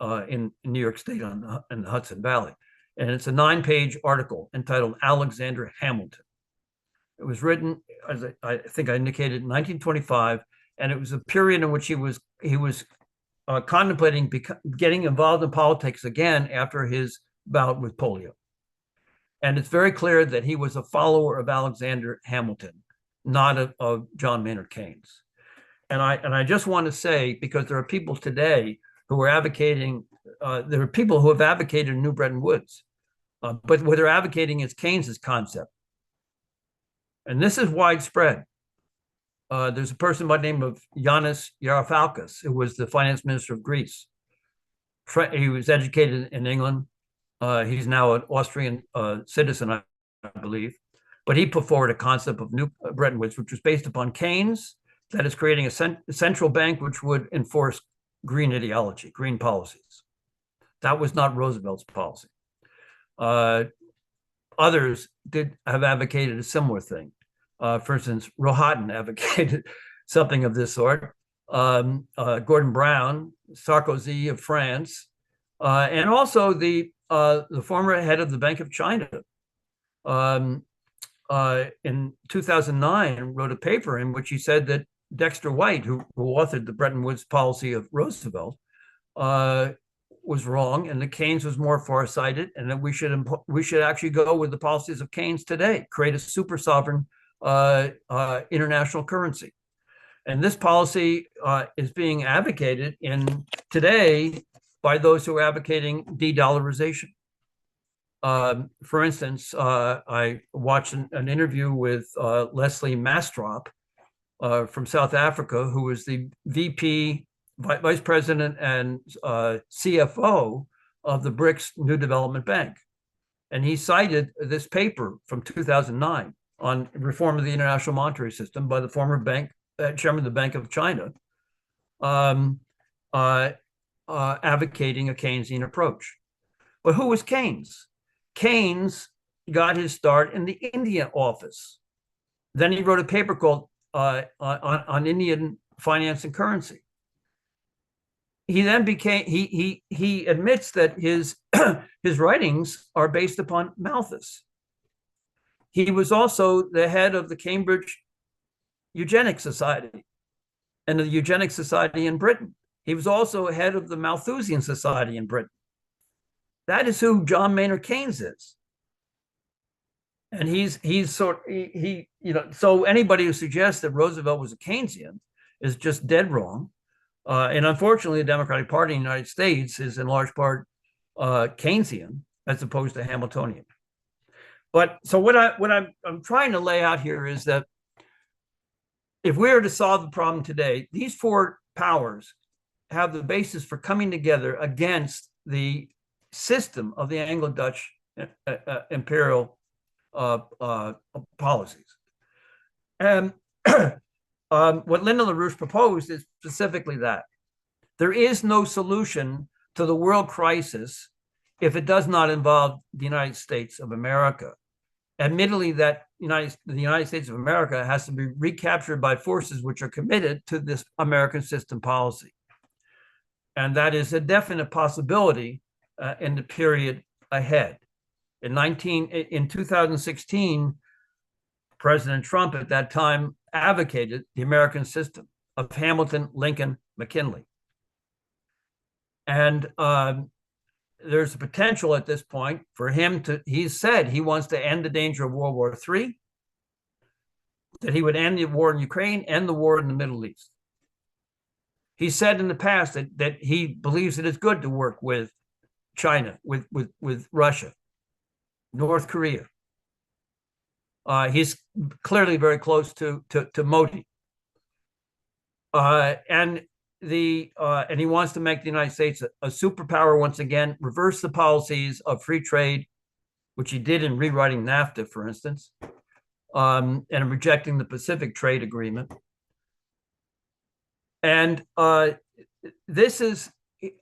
New York State in the Hudson Valley. And it's a 9-page article entitled Alexander Hamilton. It was written, as I think I indicated, in 1925, and it was a period in which he was contemplating getting involved in politics again after his bout with polio. And it's very clear that he was a follower of Alexander Hamilton, not of John Maynard Keynes. And I just want to say, because there are people today who are advocating, there are people who have advocated New Bretton Woods, but what they're advocating is Keynes's concept. And this is widespread. There's a person by the name of Yanis Varoufakis, who was the finance minister of Greece. He was educated in England. He's now an Austrian citizen, I believe. But he put forward a concept of New Bretton Woods, which was based upon Keynes, that is creating a central bank which would enforce green ideology, green policies. That was not Roosevelt's policy. Others did have advocated a similar thing. For instance, Rohatyn advocated something of this sort. Gordon Brown, Sarkozy of France, and also the former head of the Bank of China, in 2009, wrote a paper in which he said that Dexter White, who authored the Bretton Woods policy of Roosevelt, was wrong, and that Keynes was more farsighted, and that we should actually go with the policies of Keynes today, create a super sovereign international currency. And this policy is being advocated today by those who are advocating de-dollarization. For instance, I watched an interview with Leslie Mastrop from South Africa, who was the VP, Vice President, and CFO of the BRICS New Development Bank. And he cited this paper from 2009 on reform of the international monetary system by the former chairman of the Bank of China, advocating a Keynesian approach. But who was Keynes? Keynes got his start in the India office. Then he wrote a paper called on Indian finance and currency. He then he admits that his writings are based upon Malthus. He was also the head of the Cambridge Eugenics Society and the Eugenics Society in Britain. He was also head of the Malthusian Society in Britain. That is who John Maynard Keynes is. And so anybody who suggests that Roosevelt was a Keynesian is just dead wrong. And unfortunately, the Democratic Party in the United States is in large part Keynesian as opposed to Hamiltonian. But so what I'm trying to lay out here is that if we were to solve the problem today, these four powers have the basis for coming together against the system of the Anglo-Dutch imperial policies. And what Lyndon LaRouche proposed is specifically that. There is no solution to the world crisis if it does not involve the United States of America. Admittedly, that the United States of America has to be recaptured by forces which are committed to this American system policy. And that is a definite possibility in the period ahead. In 2016, President Trump at that time advocated the American system of Hamilton, Lincoln, McKinley. And there's a potential at this point for him he said he wants to end the danger of World War III, that he would end the war in Ukraine, end the war in the Middle East. He said in the past that he believes it is good to work with China, with Russia, North Korea. He's clearly very close to Modi. And he wants to make the United States a superpower once again, reverse the policies of free trade, which he did in rewriting NAFTA, for instance, and rejecting the Pacific Trade Agreement. And this is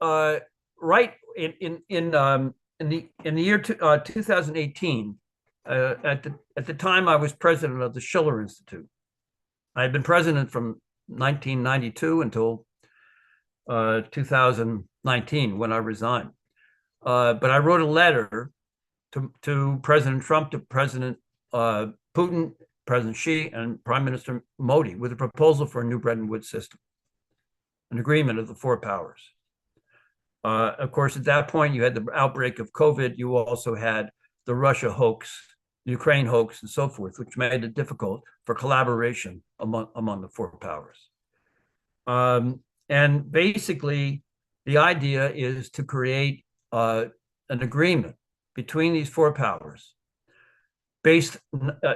right in the year 2018. At the time, I was president of the Schiller Institute. I had been president from 1992 until 2019, when I resigned. But I wrote a letter to President Trump, to President Putin, President Xi, and Prime Minister Modi with a proposal for a new Bretton Woods system, an agreement of the four powers. Of course, at that point, you had the outbreak of COVID. You also had the Russia hoax, the Ukraine hoax, and so forth, which made it difficult for collaboration among the four powers. And basically, the idea is to create an agreement between these four powers, based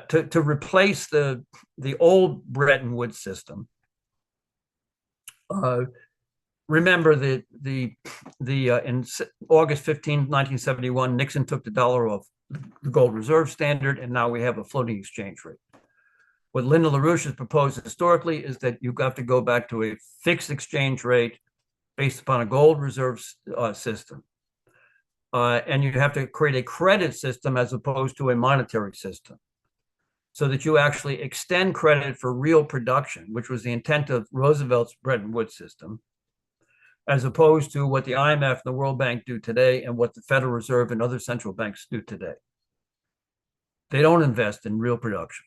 to replace the old Bretton Woods system. Remember in August 15, 1971, Nixon took the dollar off the gold reserve standard, and now we have a floating exchange rate. What Lyndon LaRouche has proposed historically is that you have to go back to a fixed exchange rate based upon a gold reserve system. And you have to create a credit system as opposed to a monetary system, so that you actually extend credit for real production, which was the intent of Roosevelt's Bretton Woods system, as opposed to what the IMF and the World Bank do today and what the Federal Reserve and other central banks do today. They don't invest in real production.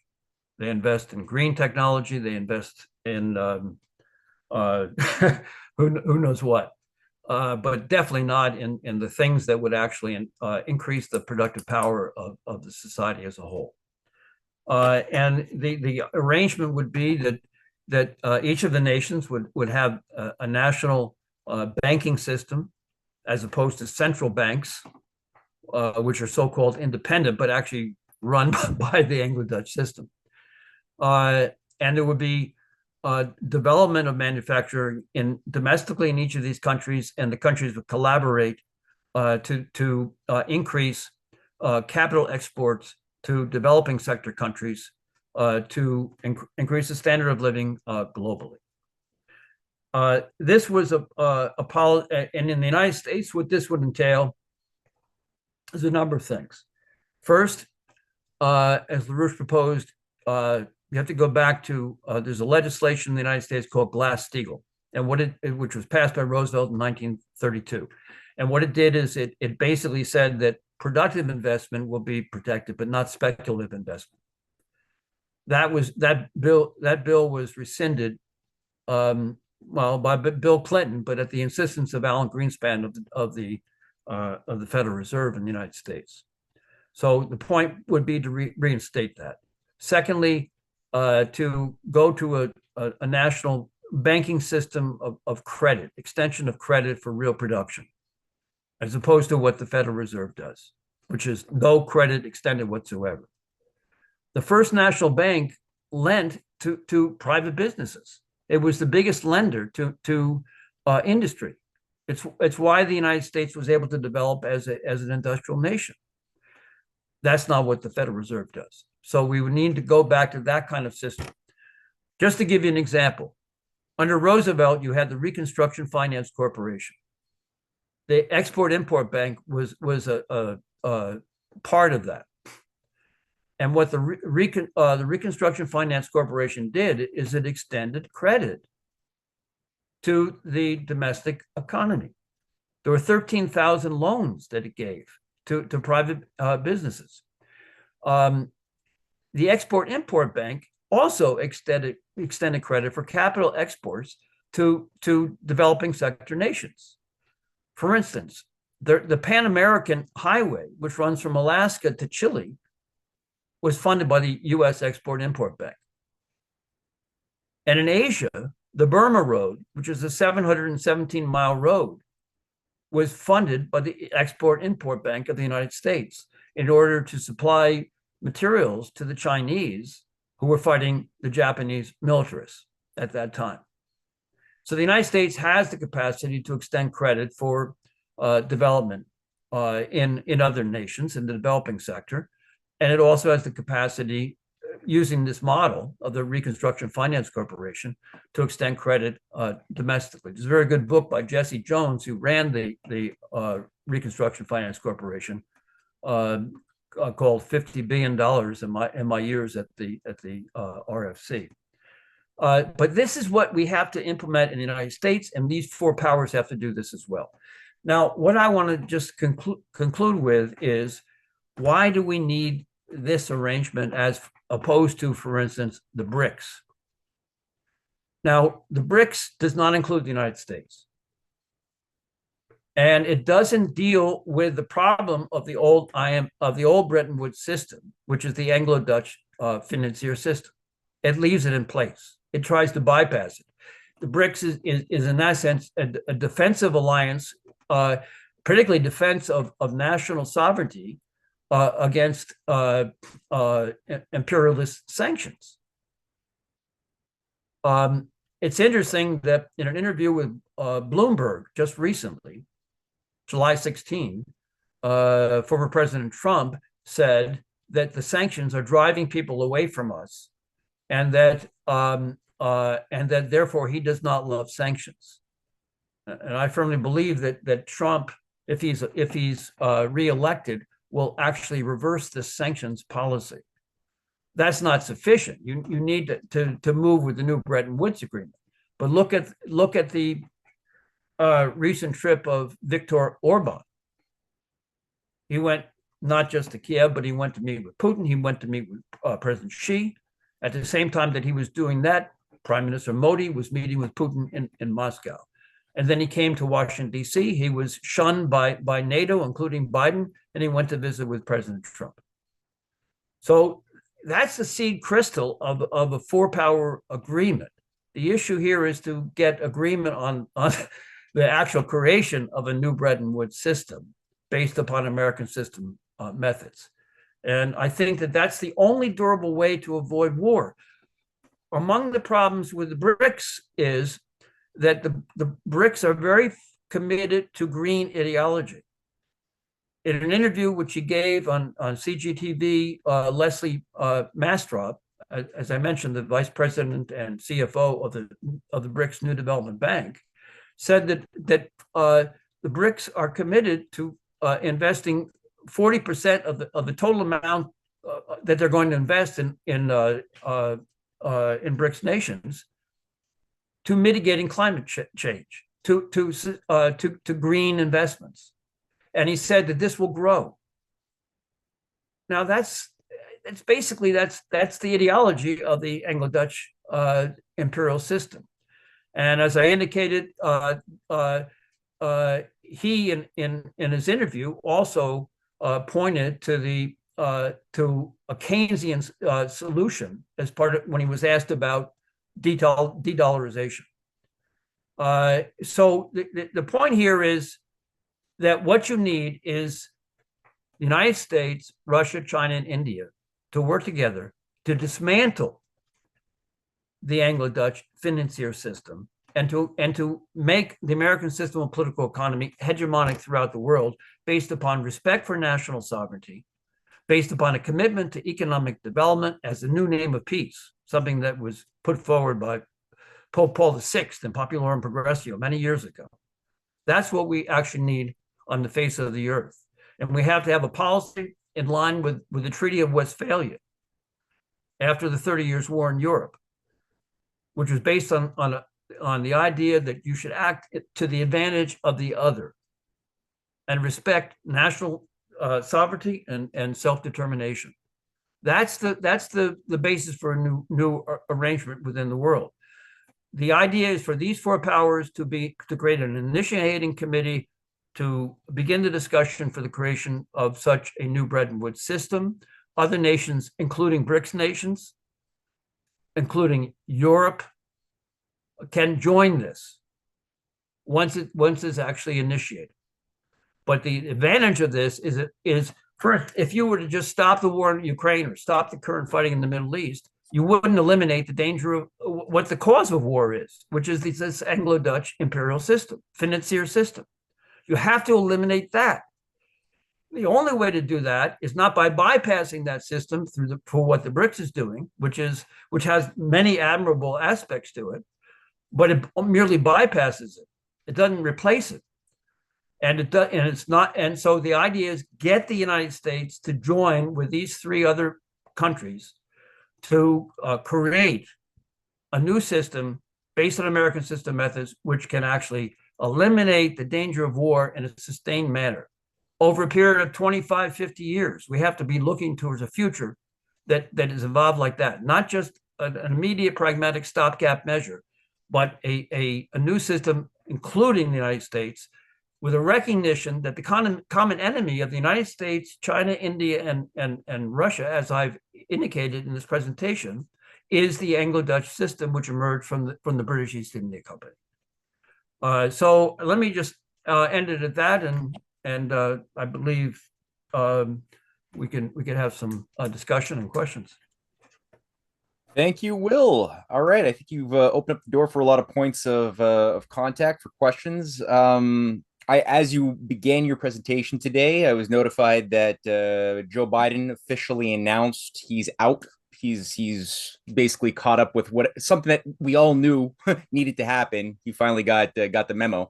They invest in green technology. They invest in who knows what, but definitely not in the things that would actually increase the productive power of the society as a whole. And the arrangement would be that each of the nations would have a national banking system, as opposed to central banks, which are so-called independent, but actually run by the Anglo-Dutch system. And there would be development of manufacturing domestically in each of these countries, and the countries would collaborate to increase capital exports to developing sector countries to increase the standard of living globally. This was a policy, and in the United States, what this would entail is a number of things. First, as LaRouche proposed, you have to go back to there's a legislation in the United States called Glass-Steagall, and which was passed by Roosevelt in 1932. And what it did is it basically said that productive investment will be protected, but not speculative investment. That bill was rescinded, by Bill Clinton, but at the insistence of Alan Greenspan of the Federal Reserve in the United States. So the point would be to reinstate that. Secondly, to go to a national banking system of credit, extension of credit for real production, as opposed to what the Federal Reserve does, which is no credit extended whatsoever. The first national bank lent to private businesses. It was the biggest lender to industry. It's why the United States was able to develop as an industrial nation. That's not what the Federal Reserve does. So we would need to go back to that kind of system. Just to give you an example, under Roosevelt, you had the Reconstruction Finance Corporation. The Export-Import Bank was a part of that. And what the Reconstruction Finance Corporation did is it extended credit to the domestic economy. There were 13,000 loans that it gave to private businesses. The Export-Import Bank also extended credit for capital exports to developing sector nations. For instance, the Pan American Highway, which runs from Alaska to Chile, was funded by the U.S. Export-Import Bank. And in Asia, the Burma Road, which is a 717-mile road, was funded by the Export-Import Bank of the United States in order to supply materials to the Chinese who were fighting the Japanese militarists at that time. So the United States has the capacity to extend credit for development in other nations in the developing sector. And it also has the capacity, using this model of the Reconstruction Finance Corporation, to extend credit domestically. There's a very good book by Jesse Jones, who ran the Reconstruction Finance Corporation, called $50 billion in my years at the RFC. But this is what we have to implement in the United States, and these four powers have to do this as well. Now, what I want to just conclude with is, why do we need this arrangement as opposed to, for instance, the BRICS? Now, the BRICS does not include the United States. And it doesn't deal with the problem of the old Bretton Woods system, which is the Anglo-Dutch financier system. It leaves it in place. It tries to bypass it. The BRICS is in that sense a defensive alliance, particularly defense of national sovereignty against imperialist sanctions. It's interesting that in an interview with Bloomberg just recently, July 16, former President Trump said that the sanctions are driving people away from us, and that therefore he does not love sanctions. And I firmly believe that Trump, if he's reelected, will actually reverse this sanctions policy. That's not sufficient. You need to move with the new Bretton Woods agreement. But look at the recent trip of Viktor Orban. He went not just to Kiev, but he went to meet with Putin. He went to meet with President Xi. At the same time that he was doing that, Prime Minister Modi was meeting with Putin in Moscow. And then he came to Washington, D.C. He was shunned by NATO, including Biden, and he went to visit with President Trump. So that's the seed crystal of a four-power agreement. The issue here is to get agreement on the actual creation of a new Bretton Woods system based upon American system methods. And I think that that's the only durable way to avoid war. Among the problems with the BRICS is that the BRICS are very committed to green ideology. In an interview which he gave on CGTV, Leslie Mastrop, as I mentioned, the vice president and CFO of the BRICS New Development Bank, said that the BRICS are committed to investing 40% of the total amount that they're going to invest in BRICS nations to mitigating climate change, to green investments. And he said that this will grow. Now that's basically that's the ideology of the Anglo-Dutch imperial system. And as I indicated, he in his interview also pointed to a Keynesian solution as part of when he was asked about de-dollarization. So the point here is that what you need is the United States, Russia, China, and India to work together to dismantle the Anglo-Dutch financier system and to make the American system of political economy hegemonic throughout the world based upon respect for national sovereignty, based upon a commitment to economic development as the new name of peace, something that was put forward by Pope Paul VI in Populorum Progressio many years ago. That's what we actually need on the face of the earth. And we have to have a policy in line with the Treaty of Westphalia after the 30 Years' War in Europe, which was based on the idea that you should act to the advantage of the other and respect national sovereignty and self-determination. That's the basis for a new arrangement within the world. The idea is for these four powers to create an initiating committee to begin the discussion for the creation of such a new Bretton Woods system. Other nations, including BRICS nations, including Europe, can join this once it's actually initiated. But the advantage of this is first, if you were to just stop the war in Ukraine or stop the current fighting in the Middle East, you wouldn't eliminate the danger of what the cause of war is, which is this Anglo-Dutch imperial system, financier system. You have to eliminate that. The only way to do that is not by bypassing that system for what the BRICS is doing, which has many admirable aspects to it, but it merely bypasses it. It doesn't replace it. And so the idea is get the United States to join with these three other countries to create a new system based on American system methods, which can actually eliminate the danger of war in a sustained manner. Over a period of 25, 50 years, we have to be looking towards a future that is evolved like that, not just an immediate pragmatic stopgap measure, but a new system, including the United States, with a recognition that the common enemy of the United States, China, India, and Russia, as I've indicated in this presentation, is the Anglo-Dutch system, which emerged from the British East India Company. So let me just end it at that, and I believe we can have some discussion and questions. Thank you, Will. All right, I think you've opened up the door for a lot of points of contact for questions. As you began your presentation today, I was notified that Joe Biden officially announced he's out. He's basically caught up with something that we all knew needed to happen. He finally got the memo.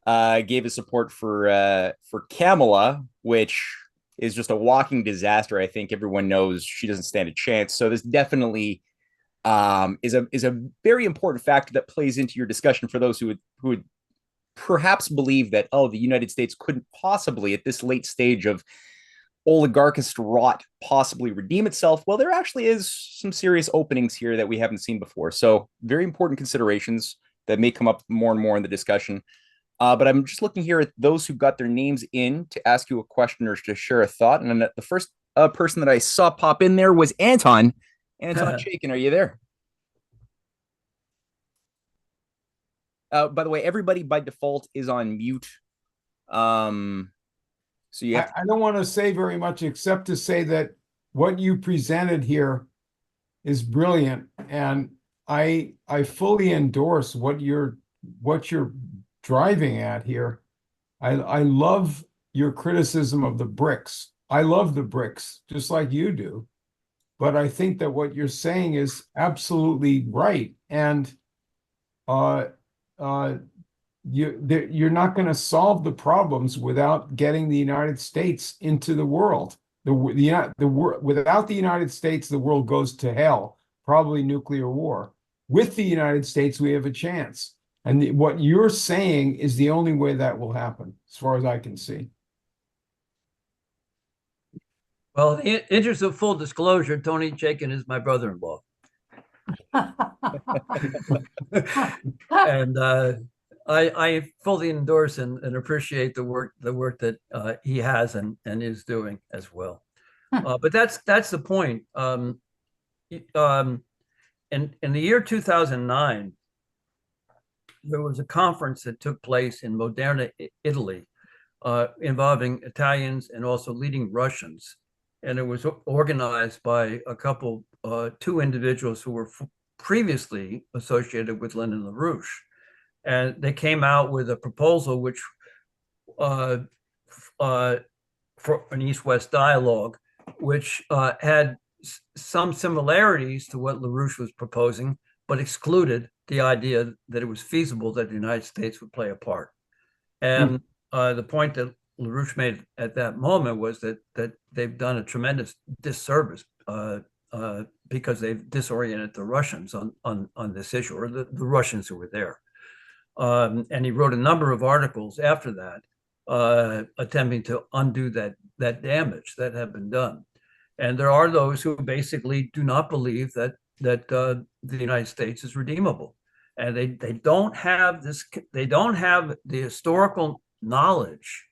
Gave his support for Kamala, which is just a walking disaster. I think everyone knows she doesn't stand a chance. So this definitely is a very important factor that plays into your discussion for those who would perhaps believe that, oh, the United States couldn't possibly, at this late stage of oligarchist rot, possibly redeem itself. Well, there actually is some serious openings here that we haven't seen before. So very important considerations that may come up more and more in the discussion. But I'm just looking here at those who got their names in to ask you a question or to share a thought. And the first person that I saw pop in there was Anton. Anton Chaikin, are you there? By the way, everybody by default is on mute. So you have I don't want to say very much except to say that what you presented here is brilliant, and I fully endorse what you're driving at here. I love your criticism of the BRICS. I love the BRICS just like you do, but I think that what you're saying is absolutely right, and you're not going to solve the problems without getting the United States into the world. Without the United States, the world goes to hell, probably nuclear war. With the United States, we have a chance. And what you're saying is the only way that will happen, as far as I can see. Well, in interest of full disclosure, Tony Chaikin is my brother-in-law. And I fully endorse and appreciate the work that he has and is doing as well. But that's the point. In the year 2009, there was a conference that took place in Modena, Italy, involving Italians and also leading Russians, and it was organized by two individuals who were previously associated with Lyndon LaRouche. And they came out with a proposal which for an East-West dialogue, which had some similarities to what LaRouche was proposing, but excluded the idea that it was feasible that the United States would play a part. And the point that LaRouche made at that moment was that they've done a tremendous disservice because they've disoriented the Russians on this issue, or the Russians who were there. And he wrote a number of articles after that, attempting to undo that damage that had been done. And there are those who basically do not believe that the United States is redeemable, and they don't have this. They don't have the historical knowledge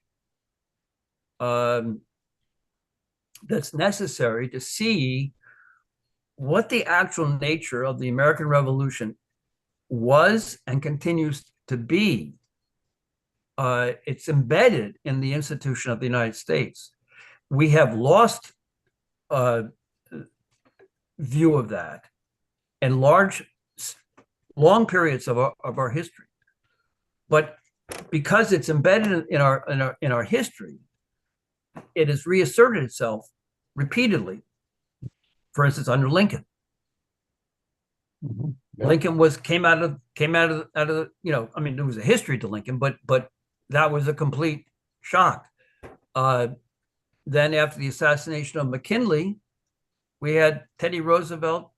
that's necessary to see what the actual nature of the American Revolution was and continues to be. It's embedded in the institution of the United States. We have lost view of that in long periods of our history, but because it's embedded in our history, it has reasserted itself repeatedly. For instance, under Lincoln. Mm-hmm. Yep. Lincoln came out of I mean, there was a history to Lincoln, but that was a complete shock. Then after the assassination of McKinley, we had Teddy Roosevelt,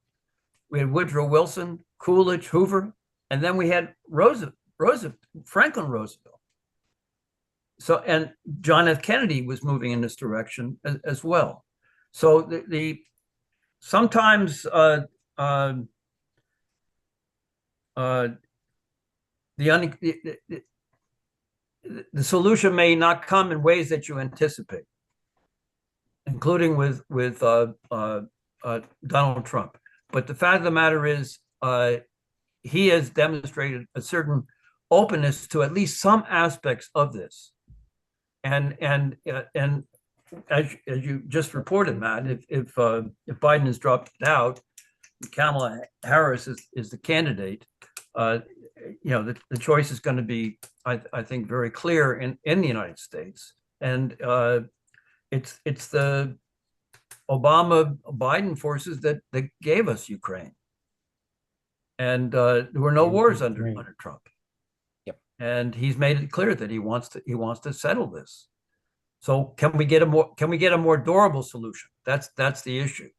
we had Woodrow Wilson, Coolidge, Hoover, and then we had Franklin Roosevelt. So, and John F. Kennedy was moving in this direction as well. So sometimes the solution may not come in ways that you anticipate, including with Donald Trump. But the fact of the matter is, he has demonstrated a certain openness to at least some aspects of this, and as you just reported, Matt, if Biden has dropped out, Kamala Harris is the candidate. The choice is going to be, I think, very clear in the United States, and it's the Obama-Biden forces that gave us Ukraine, and there were no wars under Trump. Yep. And he's made it clear that he wants to settle this. So can we get a more durable solution? That's the issue.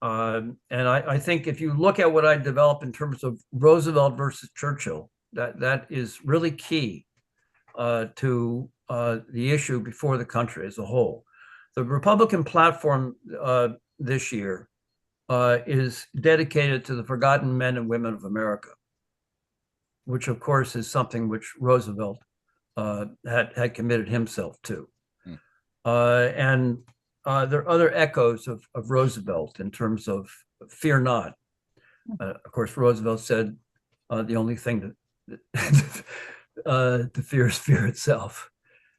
And I think if you look at what I developed in terms of Roosevelt versus Churchill, that is really key to the issue before the country as a whole. The Republican platform this year is dedicated to the forgotten men and women of America, which of course is something which Roosevelt had committed himself to. And there are other echoes of Roosevelt in terms of fear not. Of course, Roosevelt said the only thing to fear is fear itself.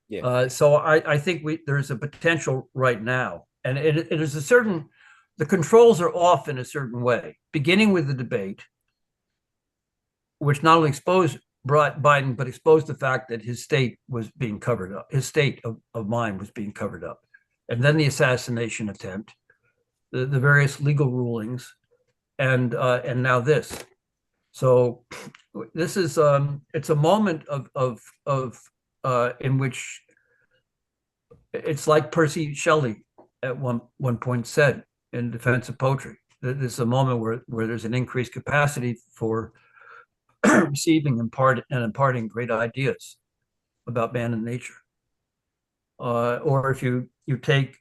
Yeah. So I think there's a potential right now, and it is the controls are off in a certain way, beginning with the debate, which not only brought Biden, but exposed the fact that his state was being covered up. His state of mind was being covered up. And then the assassination attempt, the various legal rulings, and now this. So this is it's a moment of in which it's like Percy Shelley at one point said in Defense of Poetry. This is a moment where there's an increased capacity for receiving and imparting great ideas about man and nature. Or if you take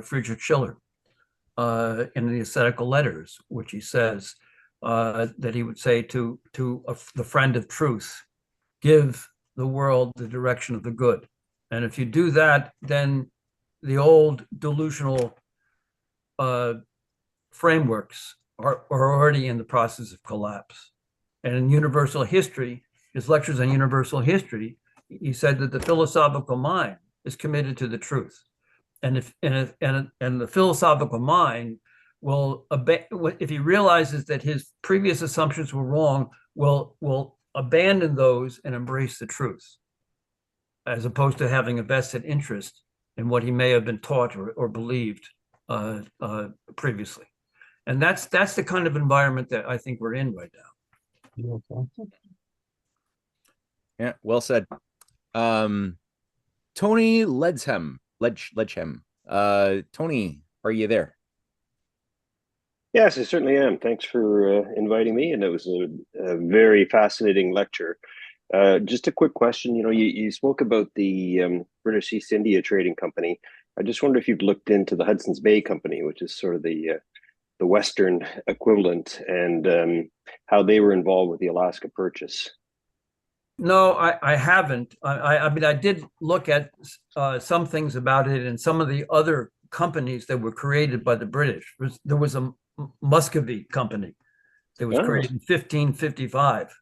Friedrich Schiller in the Aesthetical Letters, which he says that he would say to the friend of truth, give the world the direction of the good. And if you do that, then the old delusional frameworks are already in the process of collapse. And in universal history, his lectures on universal history, he said that the philosophical mind is committed to the truth, and the philosophical mind will, if he realizes that his previous assumptions were wrong, will abandon those and embrace the truth, as opposed to having a vested interest in what he may have been taught or believed previously. And that's the kind of environment that I think we're in right now. Yeah, well said. Tony Ledgem. Tony, are you there? Yes, I certainly am. Thanks for inviting me. And it was a very fascinating lecture. Just a quick question. You spoke about the British East India Trading Company. I just wonder if you've looked into the Hudson's Bay Company, which is sort of the Western equivalent, and how they were involved with the Alaska Purchase. No, I haven't. I mean, I did look at some things about it and some of the other companies that were created by the British. There was a Muscovy company that was created in 1555,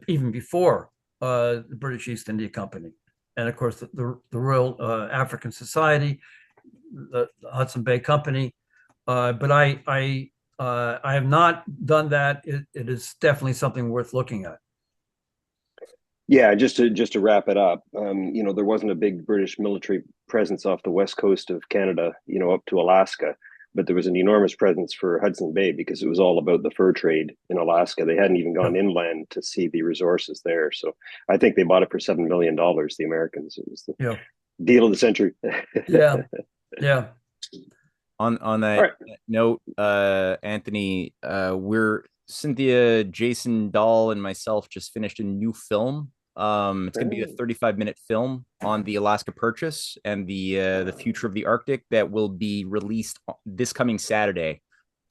even before the British East India Company. And of course, the Royal African Society, the Hudson Bay Company. But I have not done that. It is definitely something worth looking at. Yeah, just to wrap it up, there wasn't a big British military presence off the west coast of Canada, up to Alaska, but there was an enormous presence for Hudson Bay because it was all about the fur trade in Alaska. They hadn't even gone inland to see the resources there. So I think they bought it for $7 million, the Americans. It was the deal of the century. Yeah. On that note, Anthony, we're Cynthia, Jason Dahl, and myself just finished a new film. It's going to be a 35-minute film on the Alaska Purchase and the future of the Arctic that will be released this coming Saturday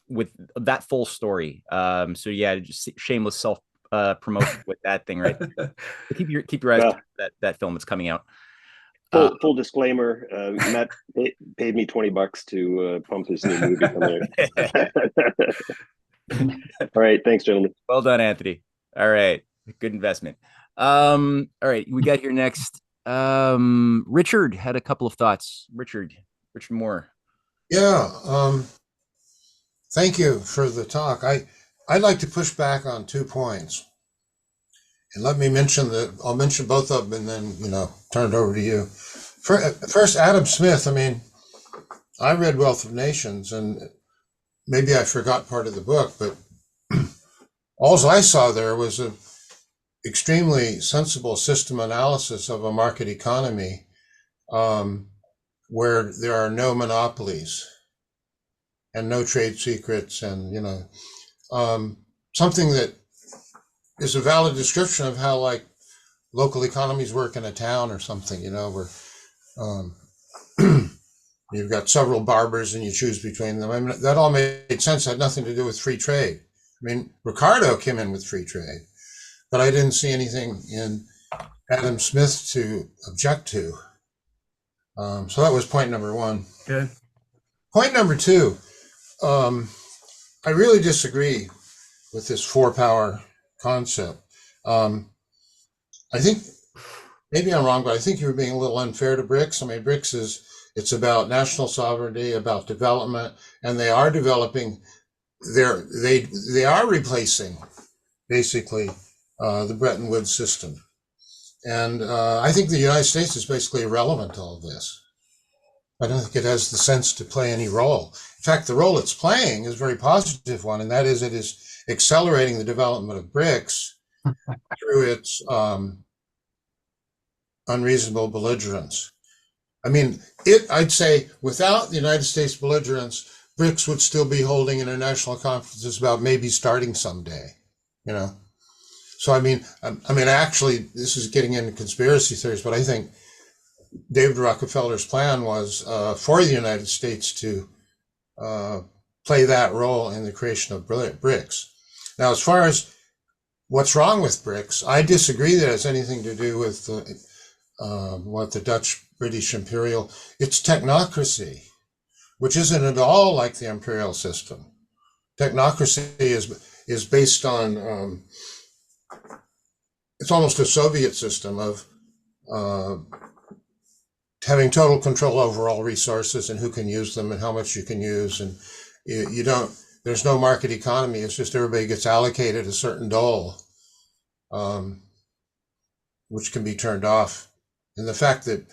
with that full story. So yeah, just shameless self promotion with that thing, right? Keep your eyes on that film that's coming out. Full disclaimer, Matt paid me $20 to pump this new movie coming out. All right, thanks, gentlemen. Well done, Anthony. All right, good investment. All right, we got here next. Richard had a couple of thoughts. Richard Moore. Yeah, thank you for the talk. I'd like to push back on 2 points. And let me I'll mention both of them and then, turn it over to you. First, Adam Smith. I mean, I read Wealth of Nations and maybe I forgot part of the book, but all I saw there was an extremely sensible system analysis of a market economy where there are no monopolies and no trade secrets and, something that is a valid description of how like local economies work in a town or something, where you've got several barbers and you choose between them. I mean, that all made sense. It had nothing to do with free trade. I mean, Ricardo came in with free trade, but I didn't see anything in Adam Smith to object to. So that was point number one. Okay. Point number two, I really disagree with this 4-power concept. I think maybe I'm wrong, but I think you were being a little unfair to BRICS. I mean, BRICS it's about national sovereignty, about development, and they are developing. They are replacing basically the Bretton Woods system, and I think the United States is basically irrelevant to all of this. I don't think it has the sense to play any role. In fact, the role it's playing is a very positive one, and that is it is accelerating the development of BRICS through its unreasonable belligerence. I mean, I'd say without the United States belligerence, BRICS would still be holding international conferences about maybe starting someday, So, I mean, actually, this is getting into conspiracy theories, but I think David Rockefeller's plan was for the United States to play that role in the creation of BRICS. Now, as far as what's wrong with BRICS, I disagree that it has anything to do with what the Dutch British imperial, it's technocracy, which isn't at all like the imperial system. Technocracy is based on, it's almost a Soviet system of having total control over all resources and who can use them and how much you can use. And there's no market economy. It's just everybody gets allocated a certain dole, which can be turned off. And the fact that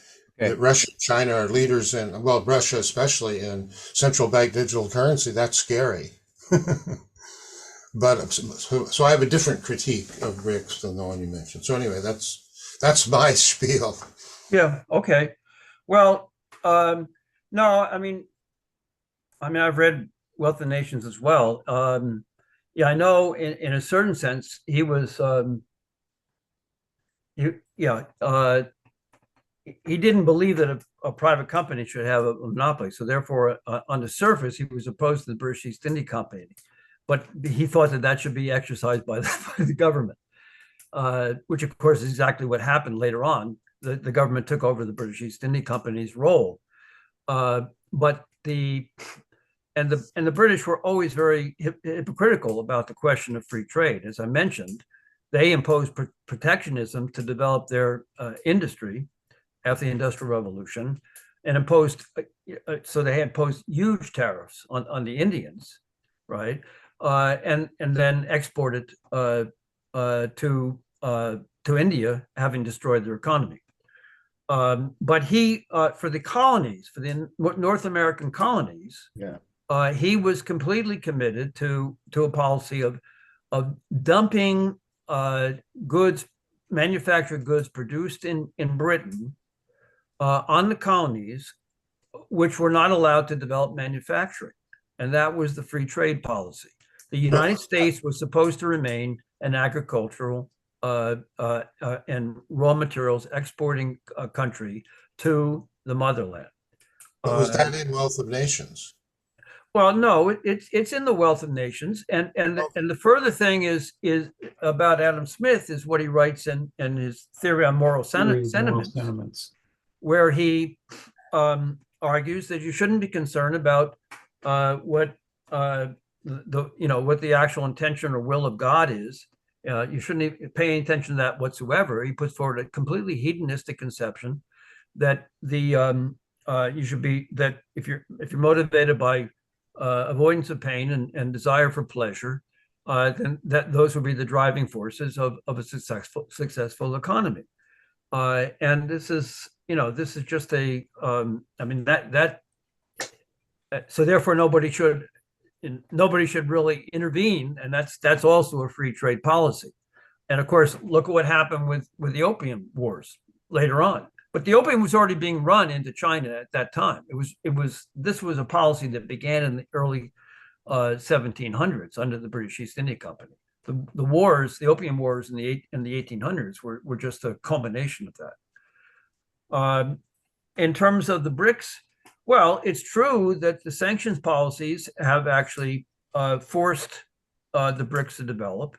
Russia and China are leaders in, well, Russia especially in central bank digital currency, that's scary. But so I have a different critique of BRICS than the one you mentioned. So anyway, that's my spiel. Yeah. Okay. Well, no, I mean, I've read Wealth of Nations as well. Yeah, I know in a certain sense, he was he didn't believe that a private company should have a monopoly. So therefore, on the surface, he was opposed to the British East India Company, but he thought that that should be exercised by the government, which of course is exactly what happened later on. The government took over the British East India Company's role, but the British were always very hypocritical about the question of free trade. As I mentioned, they imposed protectionism to develop their industry after the Industrial Revolution, and imposed so they had imposed huge tariffs on the Indians, right? And then exported to India, having destroyed their economy. But he, for the colonies, for the North American colonies, he was completely committed to a policy of dumping goods, manufactured goods produced in Britain on the colonies, which were not allowed to develop manufacturing. And that was the free trade policy. The United States was supposed to remain an agricultural and raw materials exporting country to the motherland. Was that in Wealth of Nations? Well, no, it's in the Wealth of Nations, and the further thing is about Adam Smith is what he writes in his Theory on Moral Sentiments, where he argues that you shouldn't be concerned about what the actual intention or will of God is. You shouldn't pay any attention to that whatsoever. He puts forward a completely hedonistic conception that you should be, that if you're motivated by avoidance of pain and desire for pleasure, then those would be the driving forces of a successful economy. And this is just a so therefore nobody should really intervene, and that's also a free trade policy. And of course, look at what happened with the Opium Wars later on. But the opium was already being run into China at that time. This was a policy that began in the early 1700s under the British East India Company. The wars, the Opium Wars in the 1800s were just a culmination of that. In terms of the BRICS, well, it's true that the sanctions policies have actually forced the BRICS to develop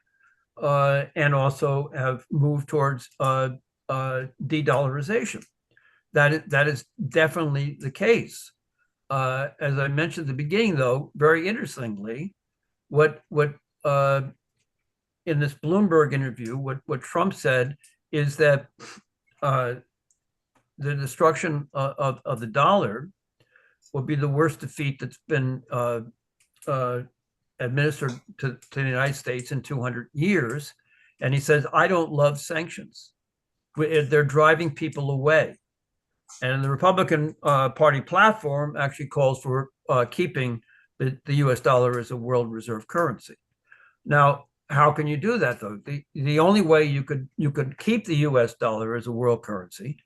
and also have moved towards de-dollarization. That is definitely the case. As I mentioned at the beginning, though, very interestingly, what in this Bloomberg interview, what Trump said is that the destruction of the dollar will be the worst defeat that's been administered to the United States in 200 years. And he says, I don't love sanctions. They're driving people away. And the Republican Party platform actually calls for keeping the US dollar as a world reserve currency. Now, how can you do that, though? The only way you could keep the US dollar as a world currency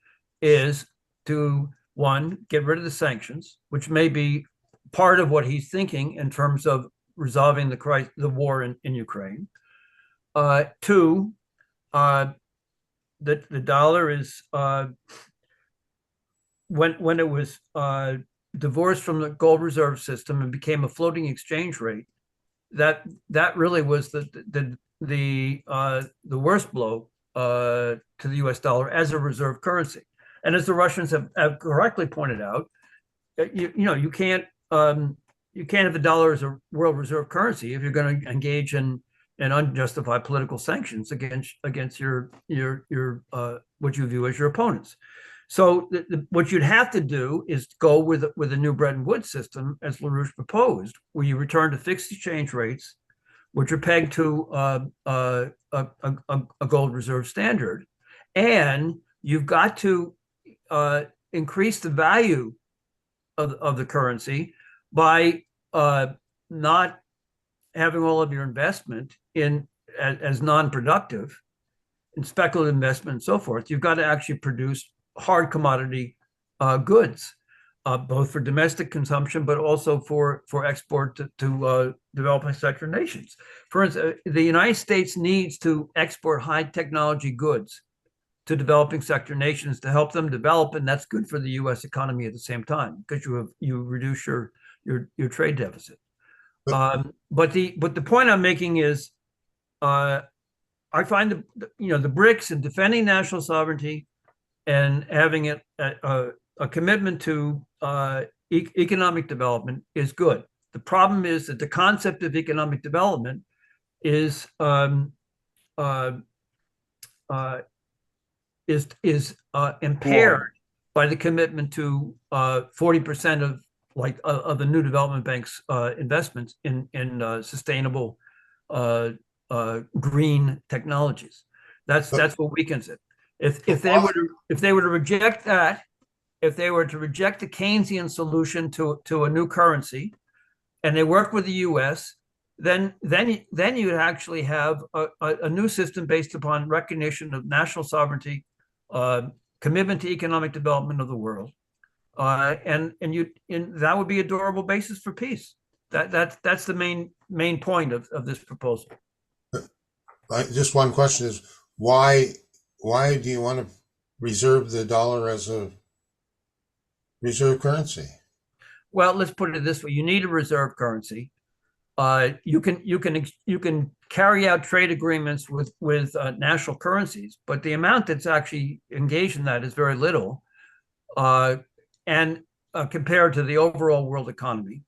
is to, one, get rid of the sanctions, which may be part of what he's thinking in terms of resolving the war in Ukraine. Two, the dollar is when it was divorced from the gold reserve system and became a floating exchange rate, that really was the worst blow to the U.S. dollar as a reserve currency. And as the Russians have correctly pointed out, you can't have the dollar as a world reserve currency if you're going to engage in unjustified political sanctions against your what you view as your opponents. So what you'd have to do is go with a new Bretton Woods system, as LaRouche proposed, where you return to fixed exchange rates, which are pegged to a gold reserve standard, and you've got to increase the value of the currency by not having all of your investment as non-productive in speculative investment and so forth. You've got to actually produce hard commodity goods, both for domestic consumption, but also for export to developing sector nations. For instance, the United States needs to export high technology goods to developing sector nations to help them develop, and that's good for the U.S. economy at the same time because you reduce your trade deficit. But the point I'm making is, I find the BRICS and defending national sovereignty and having a commitment to economic development is good. The problem is that the concept of economic development is impaired by the commitment to 40% of the new development bank's investments in sustainable green technologies. That's what weakens it. If they were to reject that, if they were to reject the Keynesian solution to a new currency, and they work with the U.S., then you would actually have a new system based upon recognition of national sovereignty, commitment to economic development of the world, and that would be a durable basis for peace. That's the main point of this proposal. Just one question is, why do you want to reserve the dollar as a reserve currency? Well, let's put it this way: you need a reserve currency. You can carry out trade agreements with national currencies, but the amount that's actually engaged in that is very little, and compared to the overall world economy.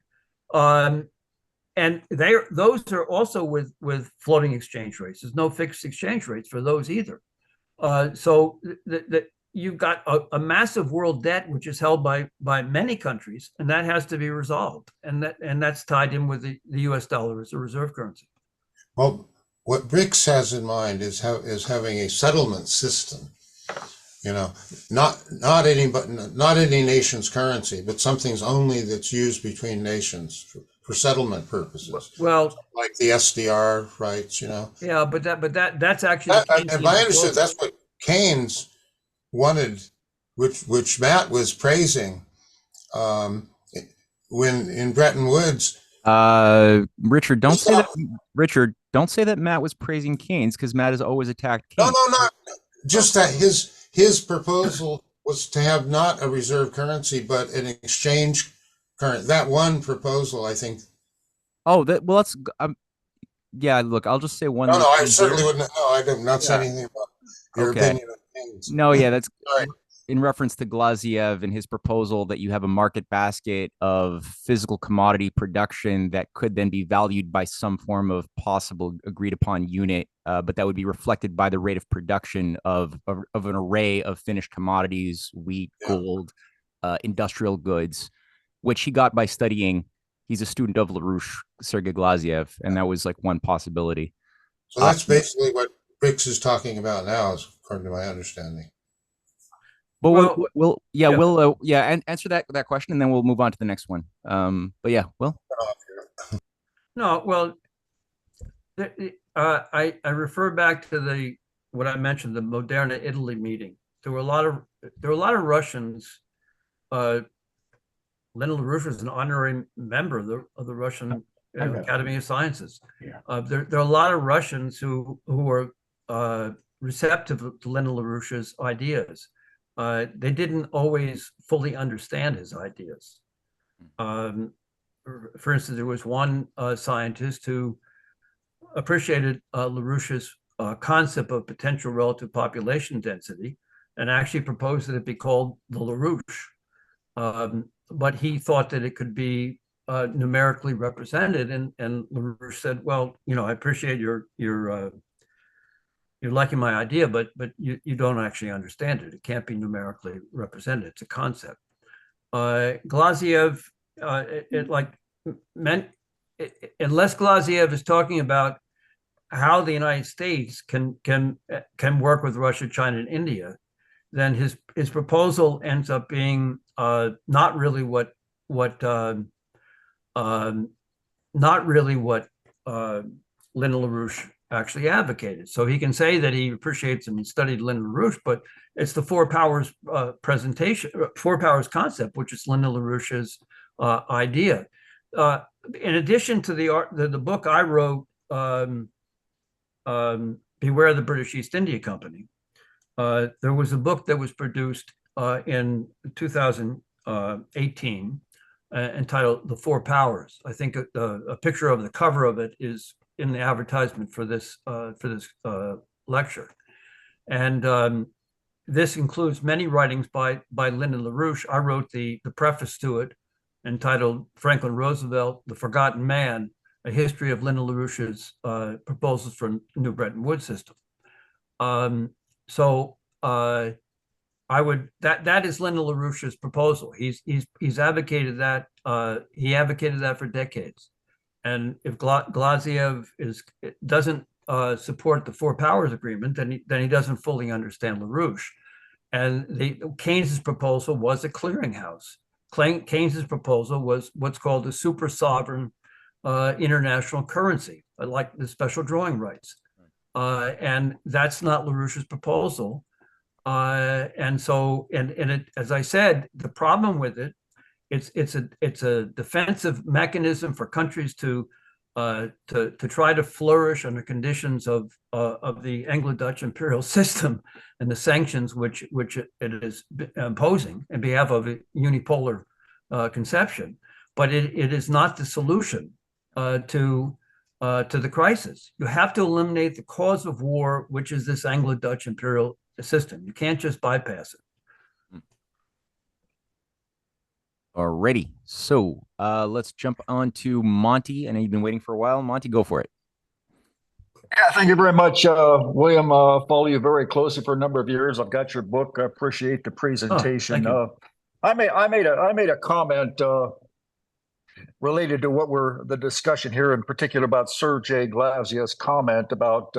And those are also with floating exchange rates. There's no fixed exchange rates for those either. So you've got a massive world debt which is held by many countries, and that has to be resolved. And that's tied in with the U.S. dollar as a reserve currency. Well, what BRICS has in mind is having a settlement system. Not any nation's currency, but something's only that's used between nations for settlement purposes. Well, like the SDR rights, Yeah, but that's actually. If I understood, that's what Keynes wanted, which Matt was praising, when in Bretton Woods. Richard, don't say that. Richard, don't say that Matt was praising Keynes, because Matt has always attacked Keynes. No, not just that his proposal was to have not a reserve currency, but an exchange currency. That one proposal, I think. Oh, that's yeah. Look, I'll just say one. No, I certainly wouldn't. No, I did not say anything about your opinion of Keynes. No, yeah, that's Sorry. In reference to Glaziev and his proposal that you have a market basket of physical commodity production that could then be valued by some form of possible agreed upon unit, but that would be reflected by the rate of production of an array of finished commodities, wheat, gold, industrial goods, which he got by studying. He's a student of LaRouche, Sergei Glaziev, and that was like one possibility. So that's basically what BRICS is talking about now, according to my understanding. But we'll answer that question, and then we'll move on to the next one. But yeah, Will. No, well, I refer back to what I mentioned, the Moderna Italy meeting. There were a lot of Russians. Lyndon LaRouche was an honorary member of the Russian Academy of Sciences. Yeah. There are a lot of Russians who were receptive to Lyndon LaRouche's ideas. They didn't always fully understand his ideas. For instance, there was one scientist who appreciated LaRouche's concept of potential relative population density and actually proposed that it be called the LaRouche. But he thought that it could be numerically represented, and LaRouche said, "Well, I appreciate you're liking my idea, but you don't actually understand it. It can't be numerically represented. It's a concept." Glaziev, unless Glaziev is talking about how the United States can work with Russia, China, and India, then his proposal ends up being not really what Lyndon LaRouche actually advocated. So he can say that he appreciates and studied Lyndon LaRouche, but it's the four powers concept, which is Lyndon LaRouche's idea. In addition to the book I wrote, Beware the British East India Company, There was a book that was produced in 2018 entitled "The Four Powers." I think a picture of the cover of it is in the advertisement for this lecture, and this includes many writings by Lyndon LaRouche. I wrote the preface to it, entitled "Franklin Roosevelt: The Forgotten Man: A History of Lyndon LaRouche's Proposals for New Bretton Woods System." That is Lyndon LaRouche's proposal. He's advocated that. He advocated that for decades. And if Glaziev doesn't support the Four Powers Agreement, then he doesn't fully understand LaRouche. And Keynes's proposal was a clearinghouse. Keynes's proposal was what's called a super sovereign international currency, like the special drawing rights. And that's not LaRouche's proposal. And as I said, the problem with it, it's a defensive mechanism for countries to try to flourish under conditions of the Anglo-Dutch imperial system and the sanctions which it is imposing on behalf of a unipolar conception. But it is not the solution to the crisis. You have to eliminate the cause of war, which is this Anglo-Dutch imperial system. You can't just bypass it. Alrighty, so let's jump on to Monty. I know you've been waiting for a while. Monty, go for it. Yeah, thank you very much, William. Follow you very closely for a number of years. I've got your book. I appreciate the presentation. I made a comment related to the discussion here, in particular about Sir J. Glazier's comment about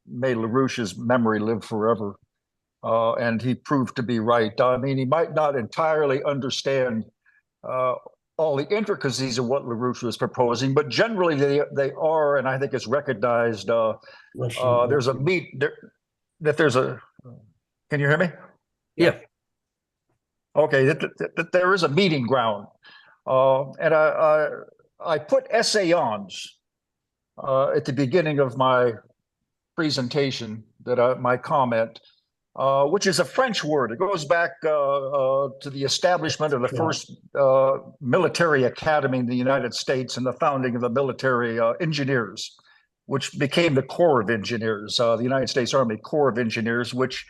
may LaRouche's memory live forever, and he proved to be right. I mean, he might not entirely understand all the intricacies of what LaRouche was proposing, but generally they are, and I think it's recognized. There's a Can you hear me? Yeah. Okay, that there is a meeting ground, and I put essayons at the beginning of my presentation, my comment. Which is a French word. It goes back to the establishment of the first military academy in the United States and the founding of the military engineers, which became the Corps of Engineers, the United States Army Corps of Engineers, which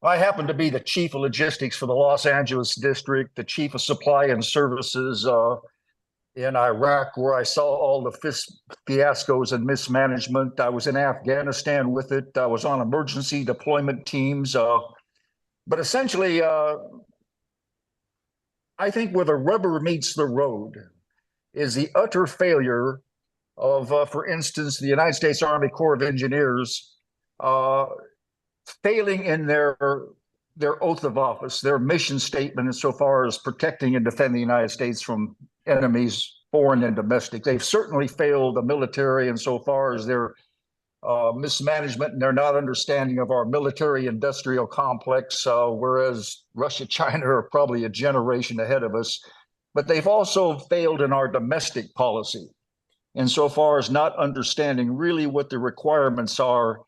I happen to be the chief of logistics for the Los Angeles district, the chief of supply and services in Iraq, where I saw all the fiascos and mismanagement. I was in Afghanistan with it. I was on emergency deployment teams. But essentially, I think where the rubber meets the road is the utter failure of, for instance, the United States Army Corps of Engineers failing in their oath of office, their mission statement insofar as protecting and defending the United States from enemies, foreign and domestic. They've certainly failed the military insofar as their mismanagement and their not understanding of our military industrial complex, whereas Russia, China are probably a generation ahead of us. But they've also failed in our domestic policy insofar as not understanding really what the requirements are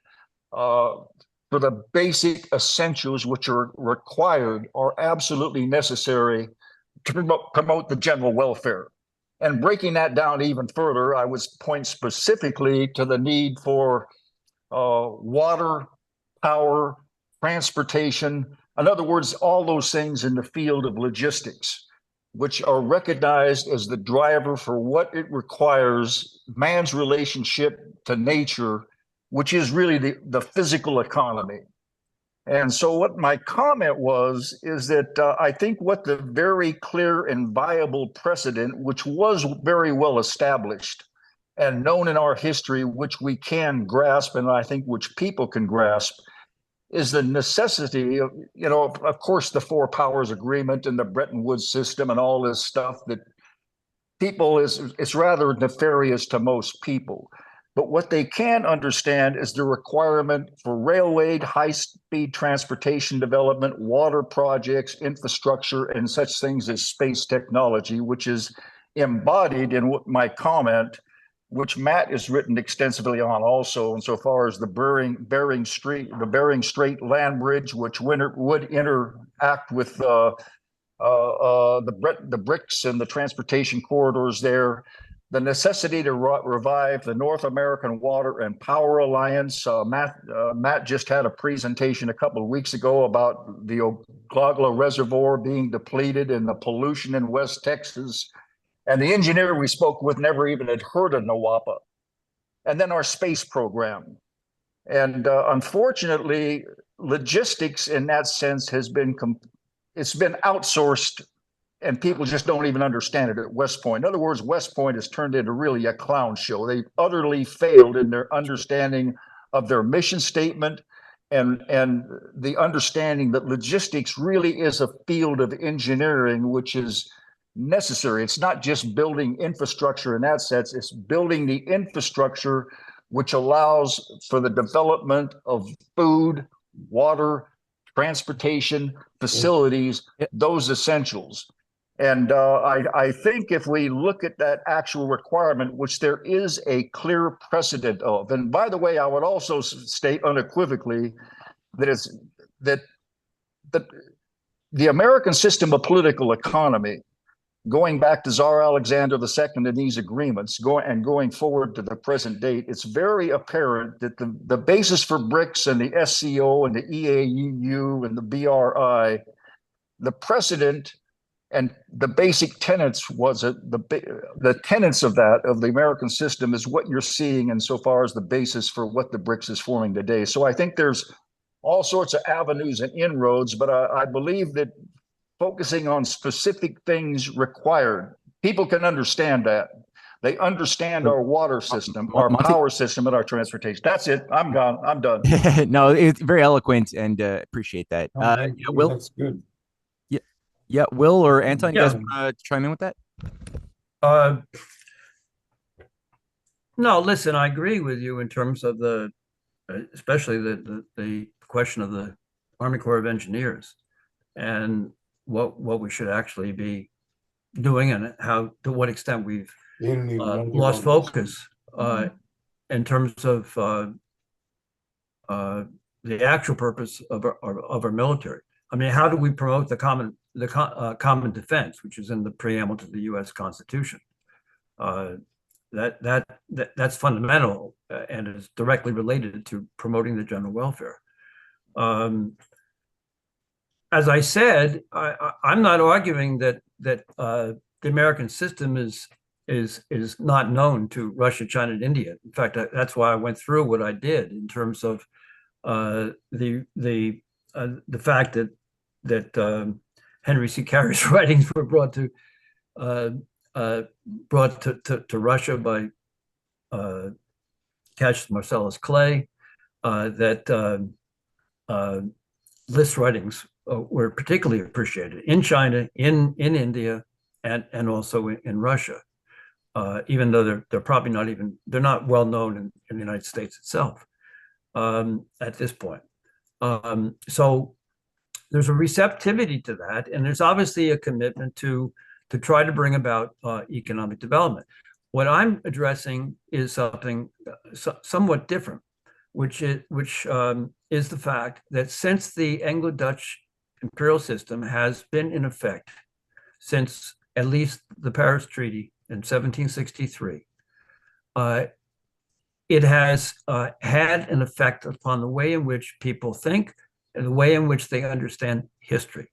for the basic essentials which are required or absolutely necessary to promote the general welfare. And breaking that down even further, I would point specifically to the need for water, power, transportation. In other words, all those things in the field of logistics, which are recognized as the driver for what it requires, man's relationship to nature, which is really the physical economy. And so what my comment is that I think what the very clear and viable precedent, which was very well established and known in our history, which we can grasp, and I think which people can grasp, is the necessity of, of course, the Four Powers Agreement and the Bretton Woods system and all this stuff that it's rather nefarious to most people. But what they can understand is the requirement for railway, high-speed transportation development, water projects, infrastructure, and such things as space technology, which is embodied in my comment which Matt has written extensively on also, insofar as the Bering Strait land bridge, which would interact with the BRICS and the transportation corridors there, the necessity to revive the North American Water and Power Alliance. Matt just had a presentation a couple of weeks ago about the Oglala Reservoir being depleted and the pollution in West Texas. And the engineer we spoke with never even had heard of NOAPA. And then our space program. And unfortunately, logistics in that sense has been it's been outsourced, and people just don't even understand it at West Point. In other words, West Point has turned into really a clown show. They've utterly failed in their understanding of their mission statement and the understanding that logistics really is a field of engineering which is necessary. It's not just building infrastructure in that sense, it's building the infrastructure which allows for the development of food, water, transportation, facilities, those essentials. And I think if we look at that actual requirement, which there is a clear precedent of, and by the way, I would also state unequivocally that the American system of political economy, going back to Tsar Alexander II and these agreements, going forward to the present date, it's very apparent that the basis for BRICS and the SCO and the EAUU and the BRI, the precedent and the basic tenets was the tenets of the American system is what you're seeing insofar as the basis for what the BRICS is forming today. So I think there's all sorts of avenues and inroads, but I believe that focusing on specific things required. People can understand that. They understand our water system, our power system, and our transportation. That's it. I'm gone. I'm done. No, it's very eloquent, and appreciate that. Will, that's good. Yeah, Will or Anton, you guys want to chime in with that? No, listen, I agree with you in terms of especially the question of the Army Corps of Engineers and what we should actually be doing and to what extent we've lost focus in terms of the actual purpose of our military. I mean, how do we promote the common defense, which is in the preamble to the U.S. Constitution? That's fundamental and is directly related to promoting the general welfare. As I said, I'm not arguing that the American system is not known to Russia, China, and India. In fact, that's why I went through what I did in terms of the fact that Henry C. Carey's writings were brought to Russia by Cassius Marcellus Clay, that List's writings were particularly appreciated in China, in India, and also in Russia, even though they're probably they're not well known in the United States itself at this point. So there's a receptivity to that, and there's obviously a commitment to try to bring about economic development. What I'm addressing is something somewhat different, which is the fact that since the Anglo-Dutch imperial system has been in effect since at least the Paris Treaty in 1763, it has had an effect upon the way in which people think and the way in which they understand history.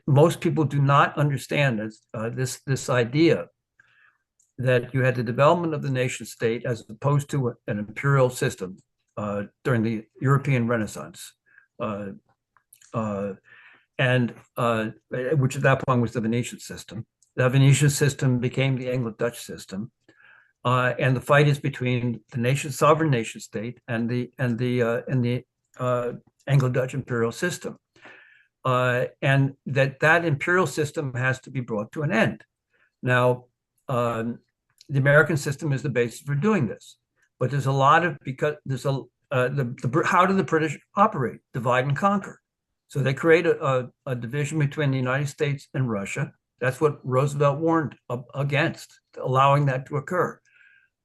Most people do not understand this idea that you had the development of the nation state as opposed to an imperial system during the European Renaissance, which at that point was the Venetian system. The Venetian system became the Anglo-Dutch system, and the fight is between the sovereign nation state and the Anglo-Dutch imperial system, and that imperial system has to be brought to an end. Now, the American system is the basis for doing this, but there's a lot of how do the British operate? Divide and conquer. So they create a division between the United States and Russia. That's what Roosevelt warned against, allowing that to occur.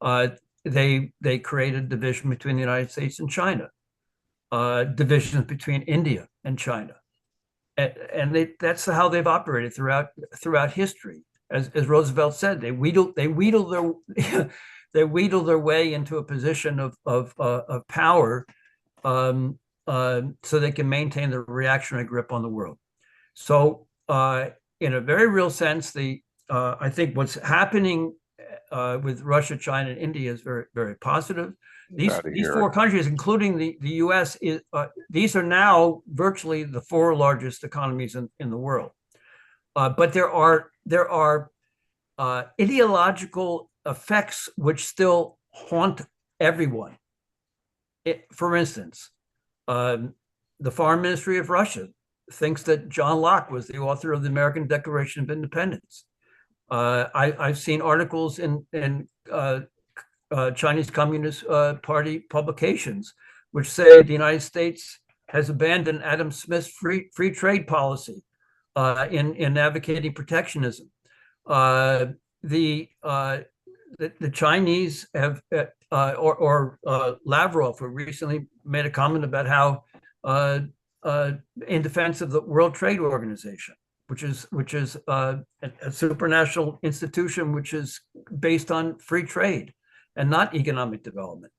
They created division between the United States and China, divisions between India and China, and that's how they've operated throughout history. As Roosevelt said, they wheedle their they wheedle their way into a position of power, so they can maintain the reactionary grip on the world. So, in a very real sense, I think what's happening with Russia, China, and India is very, very positive. These four countries, including the U.S., these are now virtually the four largest economies in the world. But there are ideological effects which still haunt everyone. For instance, the Foreign Ministry of Russia thinks that John Locke was the author of the American Declaration of Independence. I've seen articles in Chinese Communist Party publications which say the United States has abandoned Adam Smith's free trade policy in advocating protectionism. The Chinese have, or Lavrov, who recently made a comment about how in defense of the World Trade Organization, which is a supranational institution which is based on free trade and not economic development.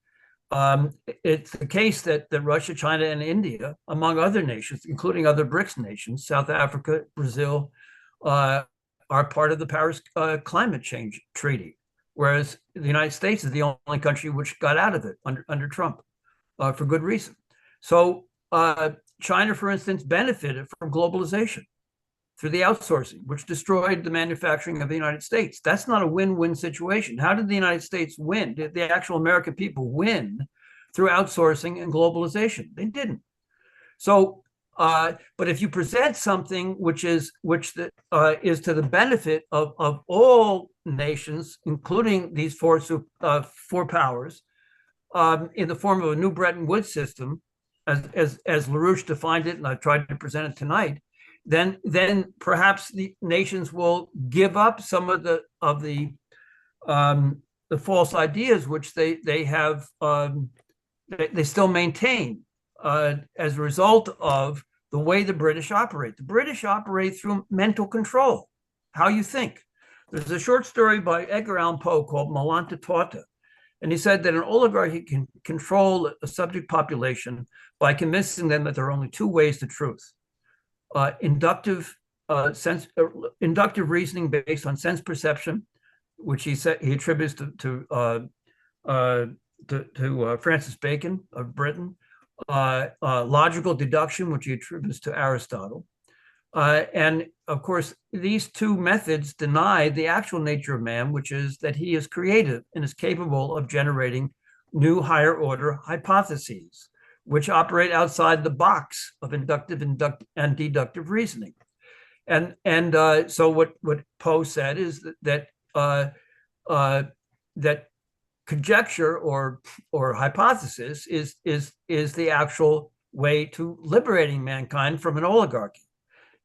It's the case that Russia, China, and India, among other nations, including other BRICS nations, South Africa, Brazil, are part of the Paris Climate Change Treaty, whereas the United States is the only country which got out of it under Trump for good reason. So China, for instance, benefited from globalization through the outsourcing, which destroyed the manufacturing of the United States. That's not a win-win situation. How did the United States win? Did the actual American people win through outsourcing and globalization? They didn't. So, but if you present something which is to the benefit of all nations, including these four powers, in the form of a new Bretton Woods system, as LaRouche defined it, and I've tried to present it tonight, then perhaps the nations will give up some of the false ideas which they have they still maintain as a result of the way the British operate. The British operate through mental control, how you think. There's a short story by Edgar Allan Poe called Malanta Torta, and he said that an oligarchy can control a subject population by convincing them that there are only two ways to truth. Inductive reasoning based on sense perception, which he attributes to Francis Bacon of Britain, logical deduction, which he attributes to Aristotle, and of course these two methods deny the actual nature of man, which is that he is creative and is capable of generating new higher order hypotheses, which operate outside the box of inductive and deductive reasoning. And so what Poe said is that conjecture or hypothesis is the actual way to liberating mankind from an oligarchy.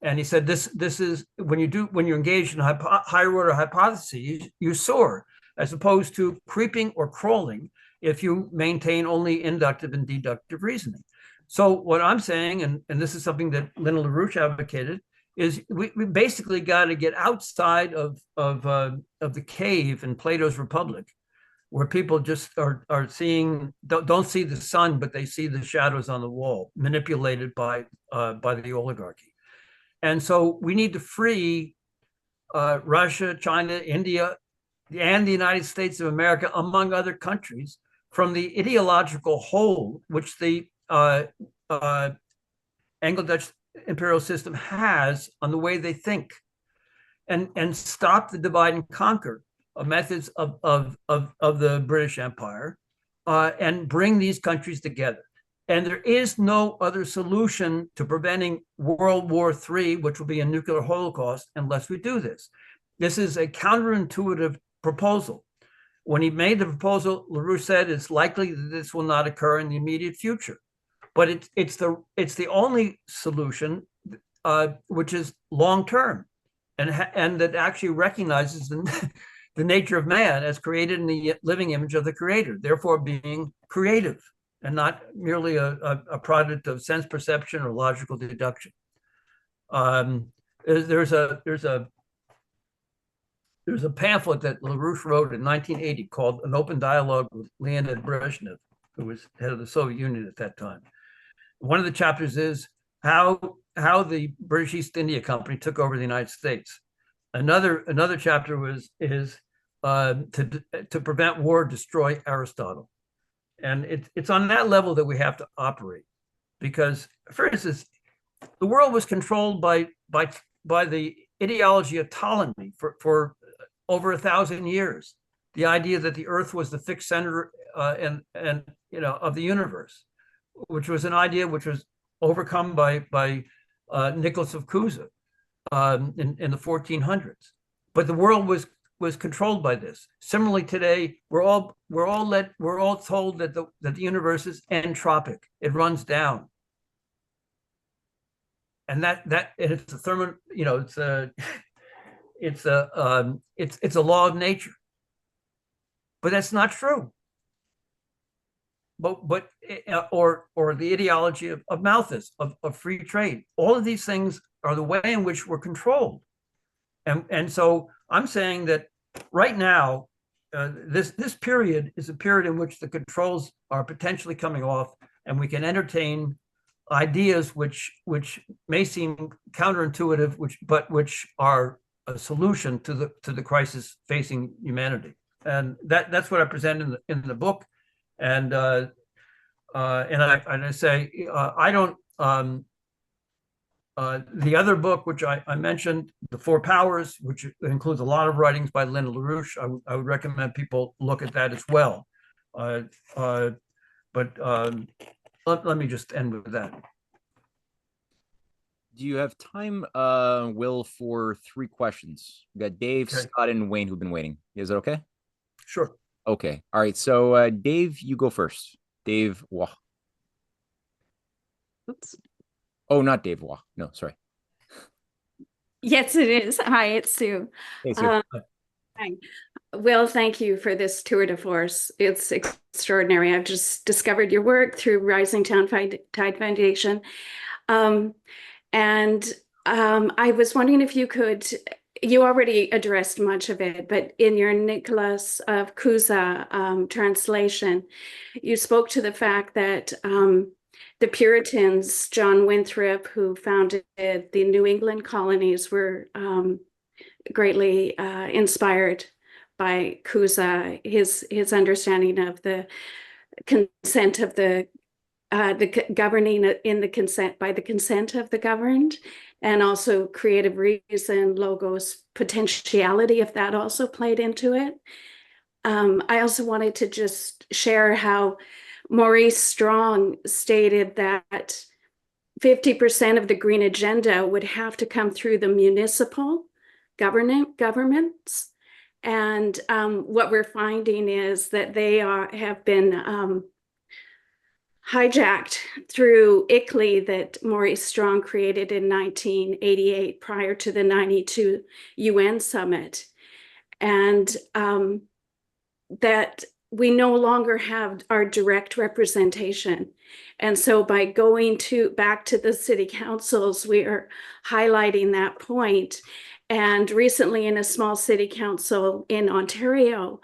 And he said this is when you're engaged in higher order hypotheses, you soar, as opposed to creeping or crawling if you maintain only inductive and deductive reasoning. So what I'm saying, and this is something that Lyndon LaRouche advocated, is we basically got to get outside of the cave in Plato's Republic, where people just are seeing, don't see the sun, but they see the shadows on the wall, manipulated by the oligarchy. And so we need to free Russia, China, India, and the United States of America, among other countries, from the ideological hold which the Anglo-Dutch imperial system has on the way they think, and stop the divide and conquer methods of the British Empire, and bring these countries together. And there is no other solution to preventing World War III, which will be a nuclear holocaust, unless we do this. This is a counterintuitive proposal. When he made the proposal, LaRouche said it's likely that this will not occur in the immediate future. But it's the only solution which is long-term, and that actually recognizes the nature of man as created in the living image of the creator, therefore being creative and not merely a product of sense perception or logical deduction. There's a pamphlet that LaRouche wrote in 1980 called An Open Dialogue with Leonid Brezhnev, who was head of the Soviet Union at that time. One of the chapters is how the British East India Company took over the United States. Another chapter is to prevent war, destroy Aristotle. And it's on that level that we have to operate. Because, for instance, the world was controlled by the ideology of Ptolemy for over 1,000 years. The idea that the Earth was the fixed center and of the universe, which was an idea which was overcome by Nicholas of Cusa in the 1400s. But the world was controlled by this. Similarly, today we're all told that the universe is entropic. It runs down, and it's a it's a law of nature. But that's not true. But or the ideology of Malthus of free trade. All of these things are the way in which we're controlled, and so I'm saying that right now, this period is a period in which the controls are potentially coming off, and we can entertain ideas which may seem counterintuitive, which are a solution to the crisis facing humanity. And that's what I present in the book. And I say I don't. The other book, which I mentioned, The Four Powers, which includes a lot of writings by Lyndon LaRouche, I would recommend people look at that as well. But let me just end with that. Do you have time, Will, for 3 questions? We got Dave, Okay. Scott, and Wayne who've been waiting. Is it okay? Sure. Okay. All right. So, Dave, you go first. Dave Wah. Oops. Oh, not Dave Wah. No, sorry. Yes, it is. Hi, it's Sue. Hey, Sue. Hi. Will, thank you for this tour de force. It's extraordinary. I've just discovered your work through Rising Tide Foundation. I was wondering if you could, you already addressed much of it, but in your Nicholas of Cusa translation, you spoke to the fact that the Puritans, John Winthrop, who founded the New England colonies, were greatly inspired by Cusa, his understanding of the consent of the governing in the consent by the consent of the governed, and also creative reason, logos, potentiality, if that also played into it. I also wanted to just share how Maurice Strong stated that 50% of the green agenda would have to come through the municipal governments. And what we're finding is that they have been hijacked through ICLEI that Maurice Strong created in 1988 prior to the 92 UN summit. And that we no longer have our direct representation. And so by going back to the city councils, we are highlighting that point. And recently in a small city council in Ontario,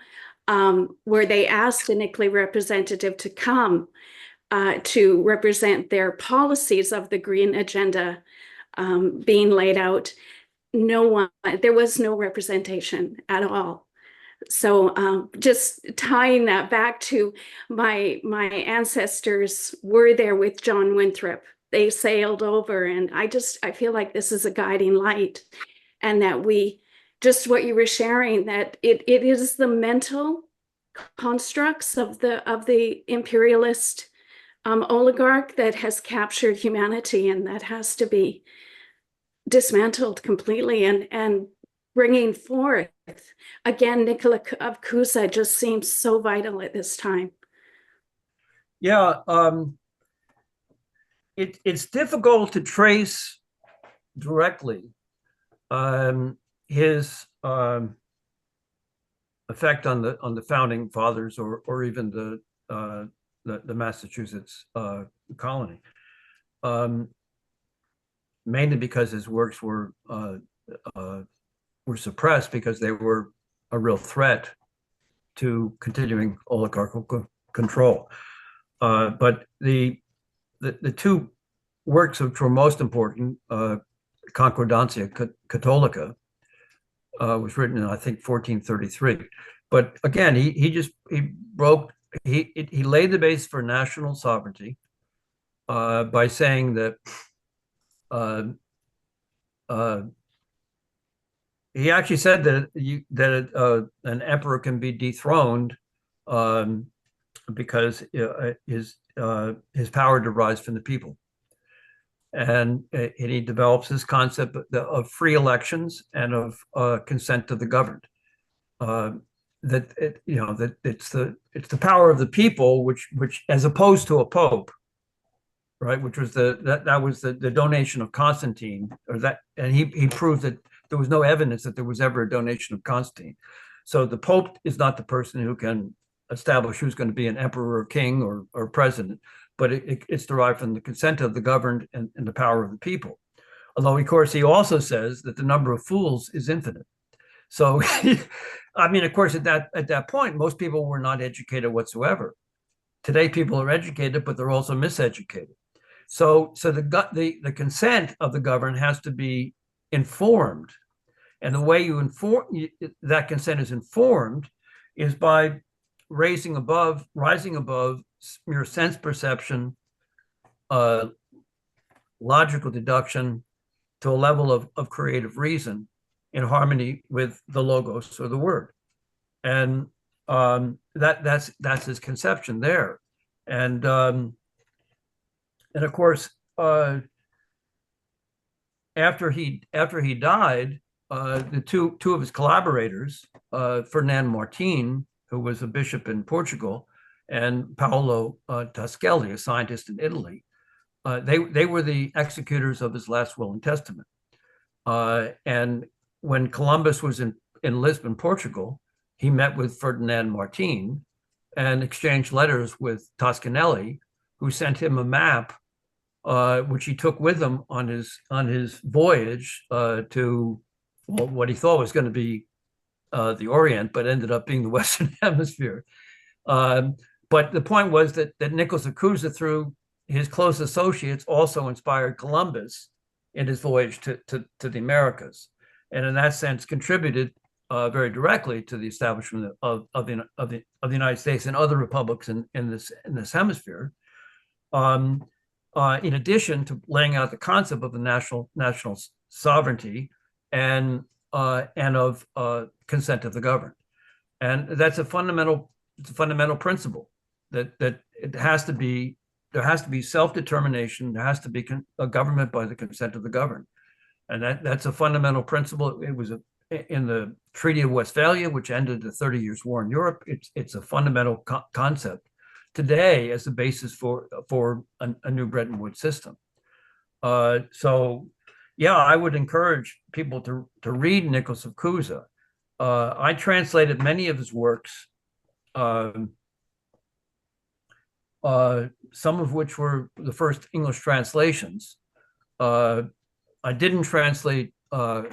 where they asked an ICLEI representative to come to represent their policies of the green agenda being laid out, there was no representation at all. So just tying that back to my ancestors were there with John Winthrop. They sailed over, and I feel like this is a guiding light, and that just what you were sharing, that it is the mental constructs of the imperialist oligarch that has captured humanity, and that has to be dismantled completely, and bringing forth again Nicholas of Cusa just seems so vital at this time. Yeah, it's difficult to trace directly his effect on the founding fathers or even the Massachusetts colony, mainly because his works were suppressed because they were a real threat to continuing oligarchical control. But the two works which were most important, Concordancia Catholica, was written in, I think, 1433. But again, he laid the base for national sovereignty by saying that he actually said that an emperor can be dethroned because his power derives from the people. And he develops this concept of free elections and of consent to the governed. That it's the power of the people, which as opposed to a pope, right? Which was that was the donation of Constantine, and he proved that there was no evidence that there was ever a donation of Constantine. So the pope is not the person who can establish who's going to be an emperor or king or president, but it's derived from the consent of the governed and the power of the people. Although, of course, he also says that the number of fools is infinite. So, I mean, of course, at that point, most people were not educated whatsoever. Today, people are educated, but they're also miseducated. So the consent of the governed has to be informed, and the way you inform that consent is informed is by rising above mere sense perception, logical deduction, to a level of creative reason in harmony with the logos or the word. And that's his conception there. And of course, after he died, the two of his collaborators, Ferdinand Martin, who was a bishop in Portugal, and Paolo Toscelli, a scientist in Italy, they were the executors of his last will and testament. And when Columbus was in Lisbon, Portugal, he met with Ferdinand Martin and exchanged letters with Toscanelli, who sent him a map, which he took with him on his voyage to what he thought was going to be the Orient, but ended up being the Western Hemisphere. But the point was that Nicholas of Cusa, through his close associates, also inspired Columbus in his voyage to the Americas, and in that sense contributed very directly to the establishment of the United States and other republics in this hemisphere. In addition to laying out the concept of the national sovereignty and of consent of the governed, and that's a fundamental principle that there has to be self-determination. There has to be a government by the consent of the governed, and that's a fundamental principle. It was in the Treaty of Westphalia, which ended the 30 Years' War in Europe. It's a fundamental concept today as the basis for a new Bretton Woods system. So, yeah, I would encourage people to read Nicholas of Cusa. I translated many of his works, some of which were the first English translations. I didn't translate on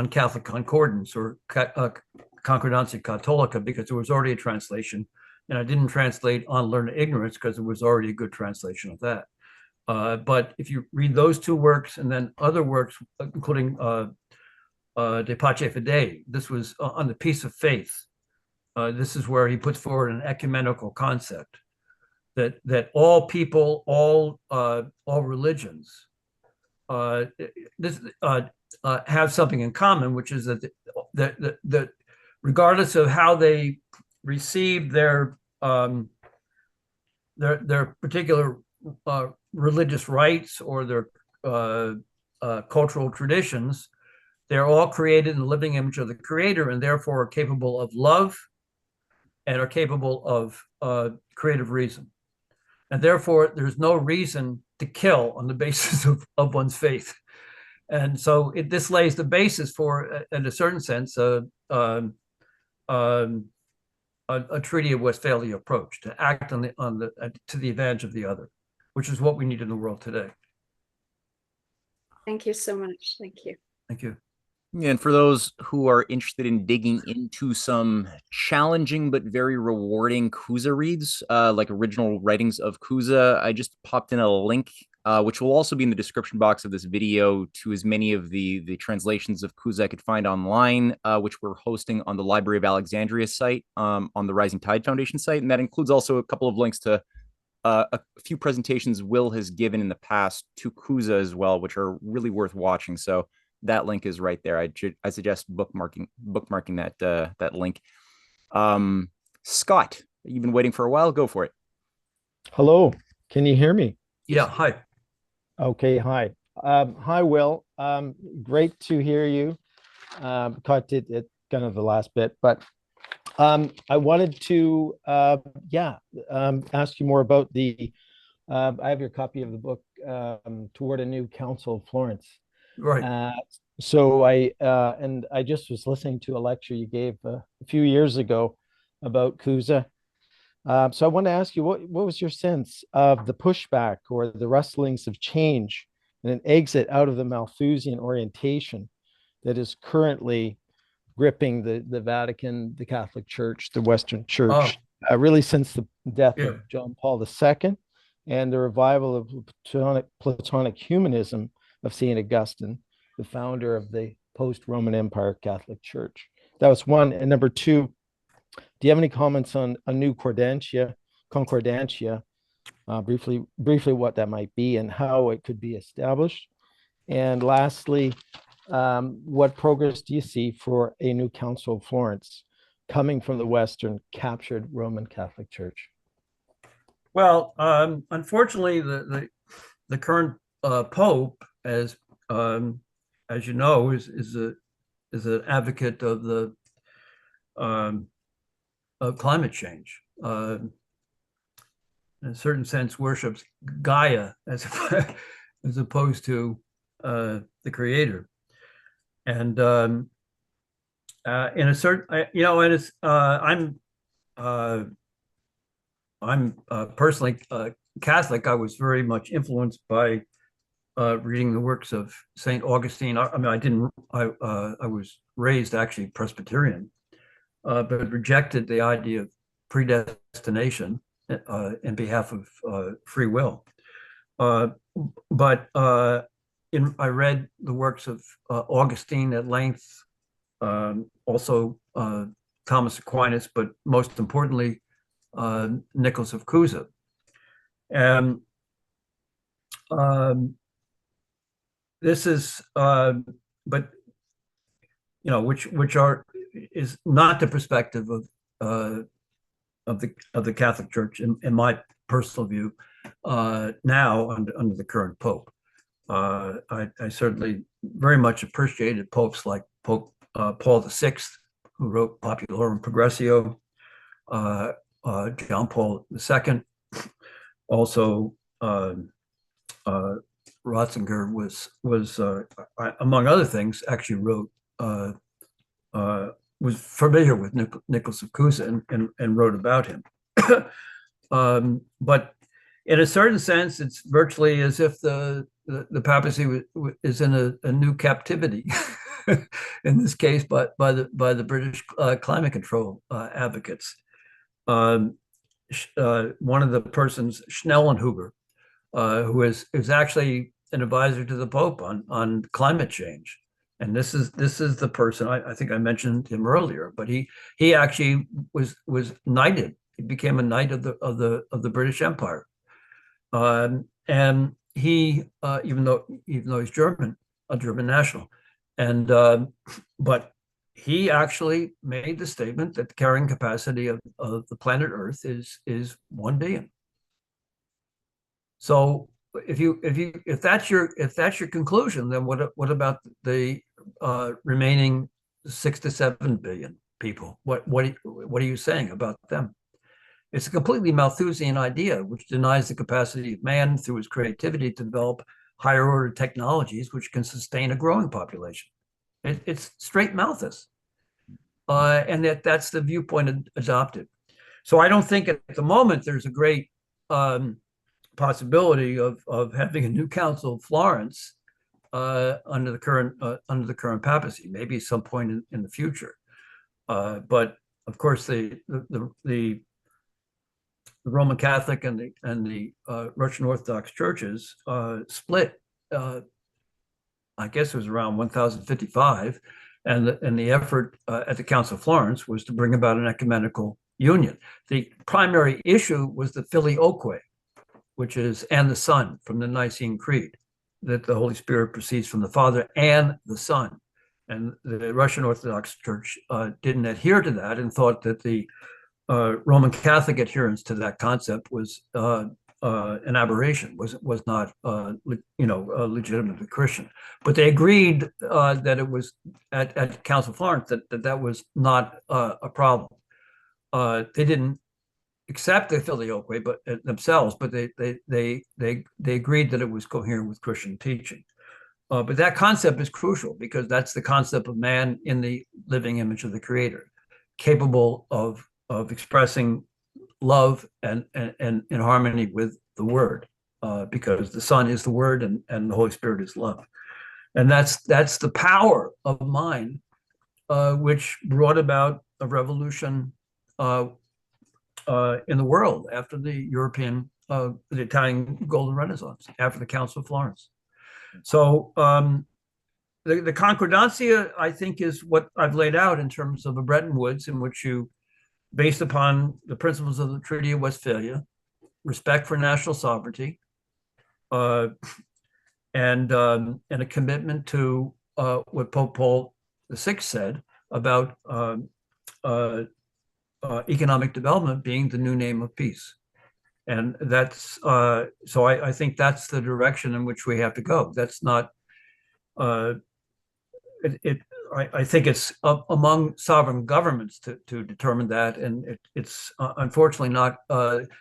Catholic Concordance or Concordancia Catholica because there was already a translation, and I didn't translate on Learned Ignorance because there was already a good translation of that. But if you read those two works and then other works, including De Pace Fidei, this was on the Peace of Faith. This is where he puts forward an ecumenical concept that all people, all religions, have something in common, which is that regardless of how they receive their particular religious rites or their cultural traditions, they're all created in the living image of the Creator, and therefore are capable of love and are capable of creative reason. And therefore, there's no reason to kill on the basis of one's faith. And so this lays the basis for, in a certain sense, a a Treaty of Westphalia approach, to act to the advantage of the other, which is what we need in the world today. Thank you so much. Thank you. Thank you. And for those who are interested in digging into some challenging but very rewarding Cusa reads, like original writings of Cusa, I just popped in a link, which will also be in the description box of this video, to as many of the translations of Cusa I could find online, which we're hosting on the Library of Alexandria site, on the Rising Tide Foundation site. And that includes also a couple of links to a few presentations Will has given in the past to Cusa as well, which are really worth watching. So that link is right there. I suggest bookmarking that link. Scott, you've been waiting for a while. Go for it. Hello, can you hear me? Yeah, hi. Okay, hi. Hi, Will. Great to hear you. Caught it at kind of the last bit, but I wanted to ask you more about the. I have your copy of the book, Toward a New Council of Florence. Right. So I just was listening to a lecture you gave a few years ago about Cusa. So I want to ask you, what was your sense of the pushback or the rustlings of change and an exit out of the Malthusian orientation that is currently gripping the Vatican, the Catholic Church, the Western Church, really since the death of John Paul II and the revival of Platonic humanism of St. Augustine, the founder of the post-Roman Empire Catholic Church? That was one. And number two, do you have any comments on a new concordantia, briefly what that might be and how it could be established? And lastly, what progress do you see for a new Council of Florence coming from the Western captured Roman Catholic Church? Well, unfortunately, the current Pope, as you know, is an advocate of the of climate change. In a certain sense, worships Gaia as opposed to the Creator. And in a certain, and it's I'm personally Catholic. I was very much influenced by reading the works of Saint Augustine. I was raised actually Presbyterian, but I rejected the idea of predestination in behalf of free will. But I read the works of Augustine at length, also Thomas Aquinas, but most importantly, Nicholas of Cusa. And this is, but which is not the perspective of the Catholic Church, in my personal view, now under the current Pope. I certainly very much appreciated popes like Pope Paul VI, who wrote Populorum Progressio, John Paul II, also Ratzinger was among other things actually wrote was familiar with Nicholas of Cusa and wrote about him. But in a certain sense, it's virtually as if the papacy is in a new captivity. In this case, by the British climate control advocates. One of the persons, Schnellenhuber, who is actually an advisor to the Pope on climate change, and this is the person I think I mentioned him earlier, but he actually was knighted. He became a knight of the British Empire, and he even though he's German, a German national, and but he actually made the statement that the carrying capacity of the planet Earth is 1 billion. So if that's your conclusion, then what about the remaining 6 to 7 billion people? What are you saying about them? It's a completely Malthusian idea, which denies the capacity of man through his creativity to develop higher order technologies which can sustain a growing population. It's straight Malthus. and that's the viewpoint adopted. So I don't think at the moment there's a great possibility of having a new Council of Florence under the current papacy. Maybe some point in the future, but of course the Roman Catholic and the Russian Orthodox churches split. I guess it was around 1055, and the effort at the Council of Florence was to bring about an ecumenical union. The primary issue was the filioque, which is and the Son from the Nicene Creed, that the Holy Spirit proceeds from the Father and the Son. And the Russian Orthodox Church didn't adhere to that and thought that the Roman Catholic adherence to that concept was an aberration, was not legitimately Christian. But they agreed that it was at Council of Florence that was not a problem. They didn't accept the filioque, but themselves, but they agreed that it was coherent with Christian teaching. But that concept is crucial because that's the concept of man in the living image of the Creator, capable of expressing love and in harmony with the Word, because the Son is the Word and the Holy Spirit is love, and that's the power of mind, which brought about a revolution in the world after the Italian Golden Renaissance, after the Council of Florence. So the concordancia, I think, is what I've laid out in terms of a Bretton Woods, in which you, based upon the principles of the Treaty of Westphalia, respect for national sovereignty, and a commitment to what Pope Paul VI said about economic development being the new name of peace. And that's so I think that's the direction in which we have to go. That's not I think it's among sovereign governments to determine that, and it's unfortunately not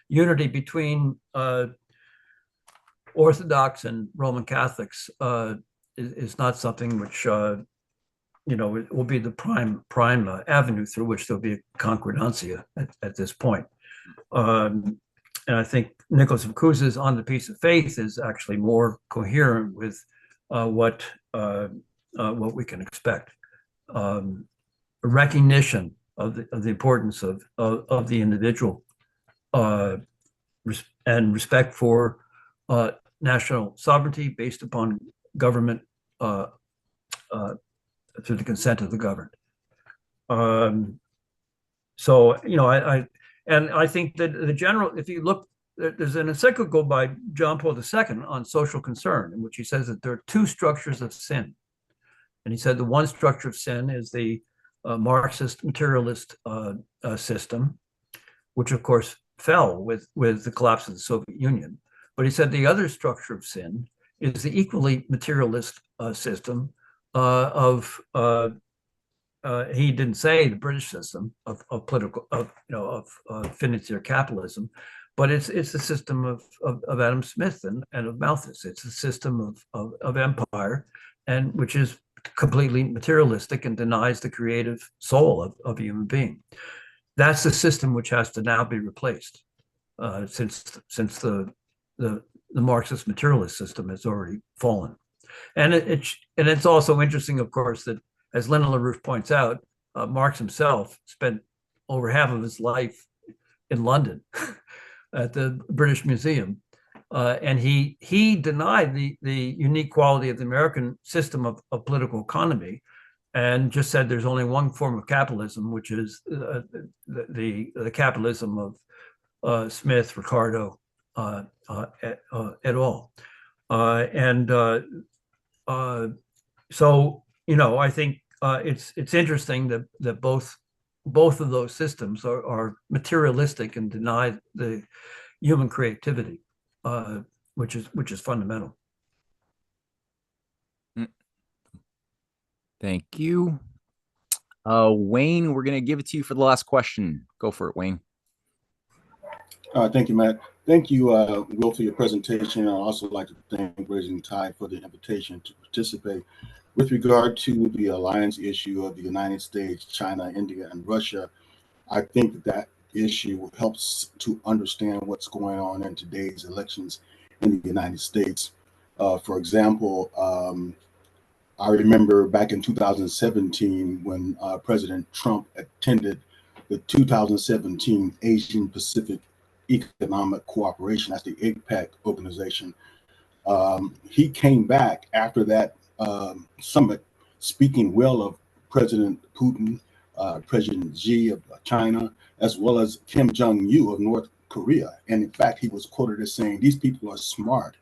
unity between Orthodox and Roman Catholics is not something which it will be the prime avenue through which there'll be a concordancia at this point. And I think Nicholas of Cusa's On the Peace of Faith is actually more coherent with what we can expect. A recognition of the importance of the individual, and respect for national sovereignty based upon government through the consent of the governed. So I think that the general, if you look, there's an encyclical by John Paul II on social concern, in which he says that there are two structures of sin. And he said the one structure of sin is the Marxist materialist system, which of course fell with the collapse of the Soviet Union. But he said the other structure of sin is the equally materialist system he didn't say the British system of political financier capitalism, but it's the system of Adam Smith and of Malthus. It's the system of empire, and which is completely materialistic and denies the creative soul of a human being. That's the system which has to now be replaced, since the Marxist materialist system has already fallen. And it's also interesting, of course, that, as Lyndon LaRouche points out, Marx himself spent over half of his life in London at the British Museum, and he denied the unique quality of the American system of political economy, and just said there's only one form of capitalism, which is the capitalism of Smith, Ricardo, et al. So I think it's interesting that both of those systems are materialistic and deny the human creativity, which is fundamental. Thank you. Wayne, we're going to give it to you for the last question. Go for it, Wayne. Thank you, Matt. Thank you, Will, for your presentation. I'd also like to thank Rising Tide for the invitation to participate. with regard to the alliance issue of the United States, China, India, and Russia, I think that issue helps to understand what's going on in today's elections in the United States. For example, I remember back in 2017 when President Trump attended the 2017 Asian Pacific Economic Cooperation, that's the APEC organization. He came back after that summit speaking well of President Putin, President Xi of China, as well as Kim Jong-un of North Korea. And in fact, he was quoted as saying, these people are smart.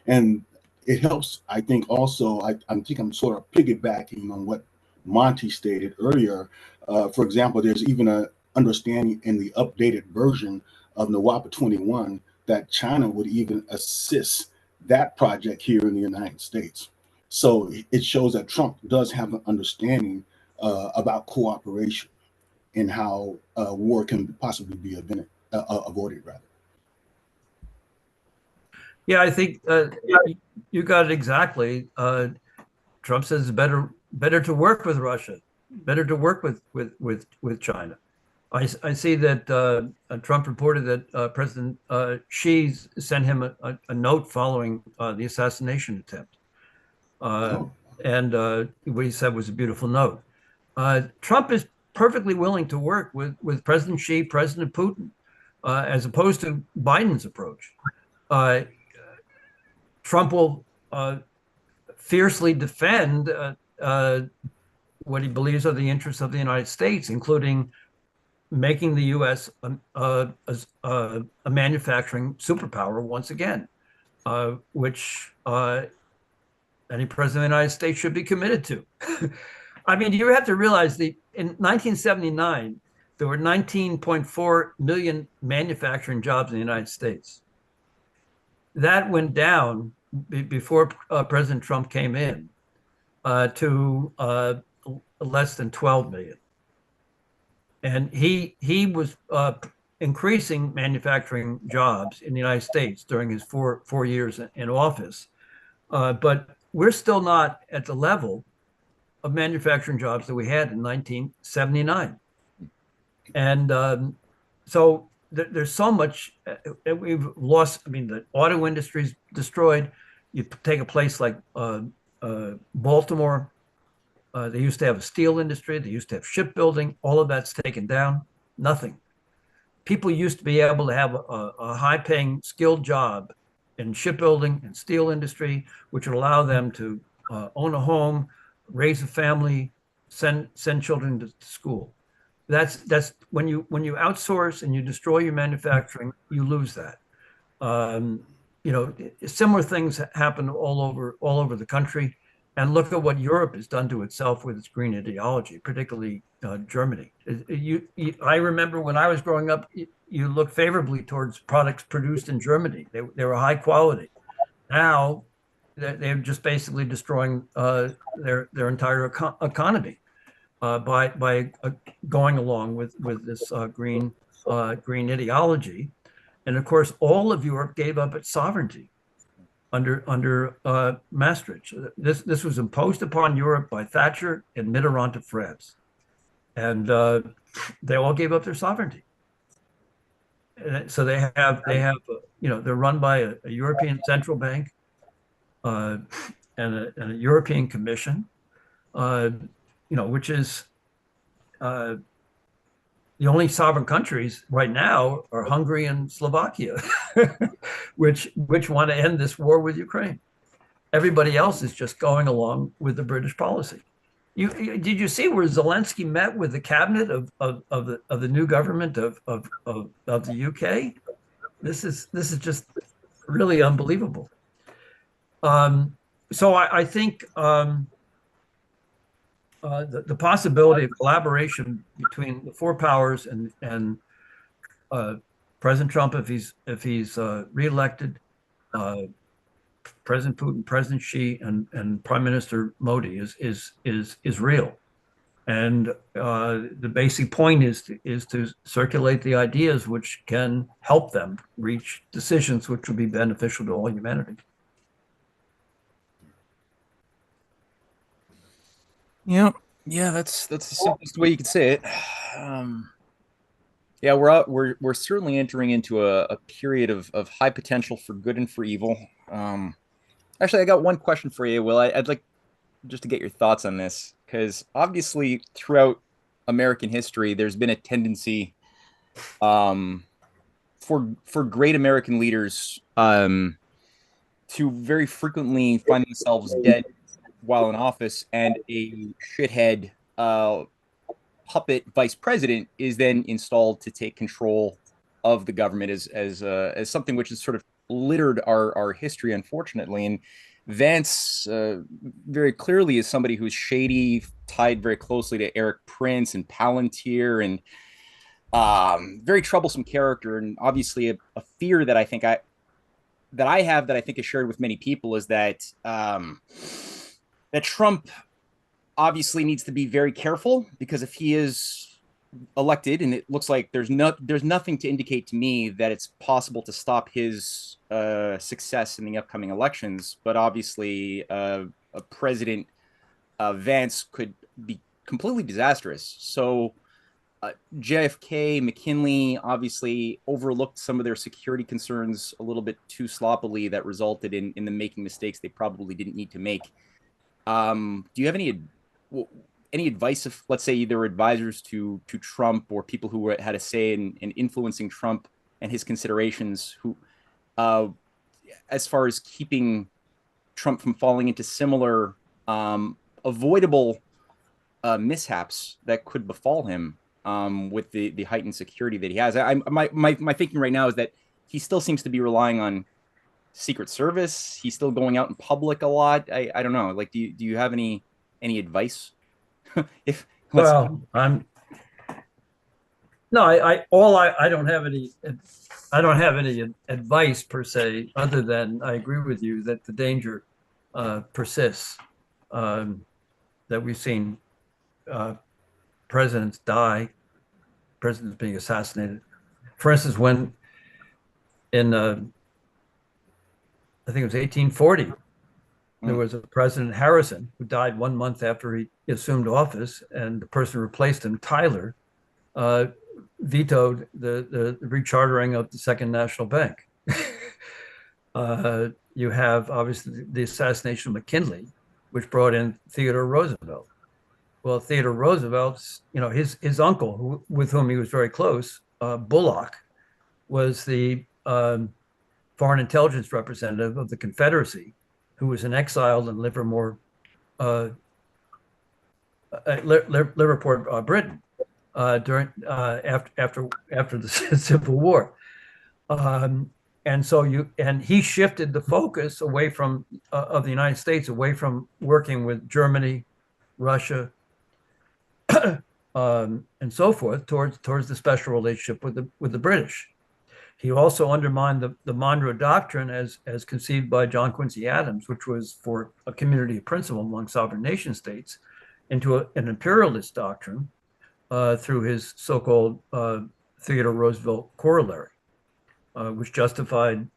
And it helps, I think, also, I think I'm sort of piggybacking on what Monty stated earlier. For example, there's even an understanding in the updated version of NWAPA 21 that China would even assist that project here in the United States. So it shows that Trump does have an understanding about cooperation and how war can possibly be avoided, rather. Yeah, I think you got it exactly. Trump says it's better to work with Russia, better to work with China. I see that Trump reported that President Xi sent him a note following the assassination attempt. And what he said was a beautiful note. Trump is perfectly willing to work with President Xi, President Putin, as opposed to Biden's approach. Trump will fiercely defend what he believes are the interests of the United States, including making the U.S. a manufacturing superpower once again, which any president of the United States should be committed to. I mean, you have to realize in 1979, there were 19.4 million manufacturing jobs in the United States. That went down before President Trump came in to less than 12 million. And he was increasing manufacturing jobs in the United States during his four years in office. But we're still not at the level of manufacturing jobs that we had in 1979. And so there's so much we've lost. I mean, the auto industry's destroyed. You take a place like Baltimore. They used to have a steel industry. They used to have shipbuilding. All of that's taken down. Nothing. People used to be able to have a high-paying, skilled job in shipbuilding and steel industry, which would allow them to own a home, raise a family, send children to school. That's when you outsource and you destroy your manufacturing, you lose that. Similar things happen all over the country. And look at what Europe has done to itself with its green ideology, particularly Germany. I remember when I was growing up, you looked favorably towards products produced in Germany. They were high quality. Now they're just basically destroying their entire economy by going along with this green ideology. And of course, all of Europe gave up its sovereignty under Maastricht. This was imposed upon Europe by Thatcher and Mitterrand of France, and they all gave up their sovereignty. And so they have they're run by a European central bank and a European Commission, which is the only sovereign countries right now are Hungary and Slovakia, which want to end this war with Ukraine. Everybody else is just going along with the British policy. Did you see where Zelensky met with the cabinet of the new government of the UK? This is just really unbelievable. So I think the possibility of collaboration between the four powers and President Trump, if he's reelected, President Putin, President Xi, and Prime Minister Modi is real. And the basic point is to circulate the ideas which can help them reach decisions which will be beneficial to all humanity. Yeah, yeah, that's the simplest way you could say it. Um, yeah, we're certainly entering into a period of high potential for good and for evil. Actually, I got one question for you, Will. I'd like just to get your thoughts on this, because obviously throughout American history, there's been a tendency um, for great American leaders to very frequently find themselves dead while in office, and a shithead puppet vice president is then installed to take control of the government as something which is sort of littered our history, unfortunately. And Vance very clearly is somebody who's shady, tied very closely to Eric Prince and Palantir, and very troublesome character. And obviously, a fear that I have that I think is shared with many people is that that Trump obviously needs to be very careful, because if he is elected, and it looks like there's nothing to indicate to me that it's possible to stop his success in the upcoming elections, but obviously a President Vance could be completely disastrous. So JFK, McKinley obviously overlooked some of their security concerns a little bit too sloppily, that resulted in them making mistakes they probably didn't need to make. Do you have any advice, if, let's say, there were advisors to Trump, or people who had a say in influencing Trump and his considerations, who as far as keeping Trump from falling into similar avoidable mishaps that could befall him with the heightened security that he has? My thinking right now is that he still seems to be relying on Secret Service. He's still going out in public a lot. I don't know. Like, do you have any advice? If Well, I'm no, I don't have any advice per se, other than I agree with you that the danger persists, that we've seen presidents die, presidents being assassinated. For instance, when in I think it was 1840, there was a President Harrison who died 1 month after he assumed office, and the person who replaced him, Tyler, vetoed the rechartering of the Second National Bank. You have obviously the assassination of McKinley, which brought in Theodore Roosevelt. Well, Theodore Roosevelt's, his uncle, with whom he was very close, Bullock, was the foreign intelligence representative of the Confederacy, who was in exile in Liverpool, Britain, during after the Civil War, and he shifted the focus away from of the United States, away from working with Germany, Russia, and so forth, towards the special relationship with the British. He also undermined the Monroe Doctrine as conceived by John Quincy Adams, which was for a community of principle among sovereign nation states, into an imperialist doctrine through his so-called Theodore Roosevelt corollary, which justified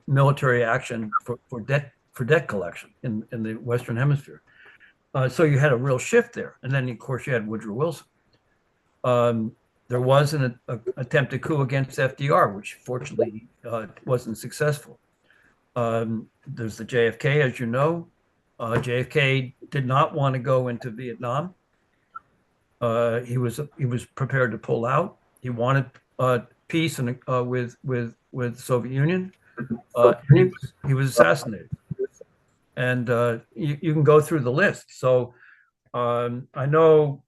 military action for debt collection in the Western Hemisphere. So you had a real shift there. And then, of course, you had Woodrow Wilson. There was an attempted coup against FDR, which fortunately wasn't successful. There's the JFK, as you know. JFK did not want to go into Vietnam. He was prepared to pull out. He wanted peace with the Soviet Union. He was assassinated, and you can go through the list. So I know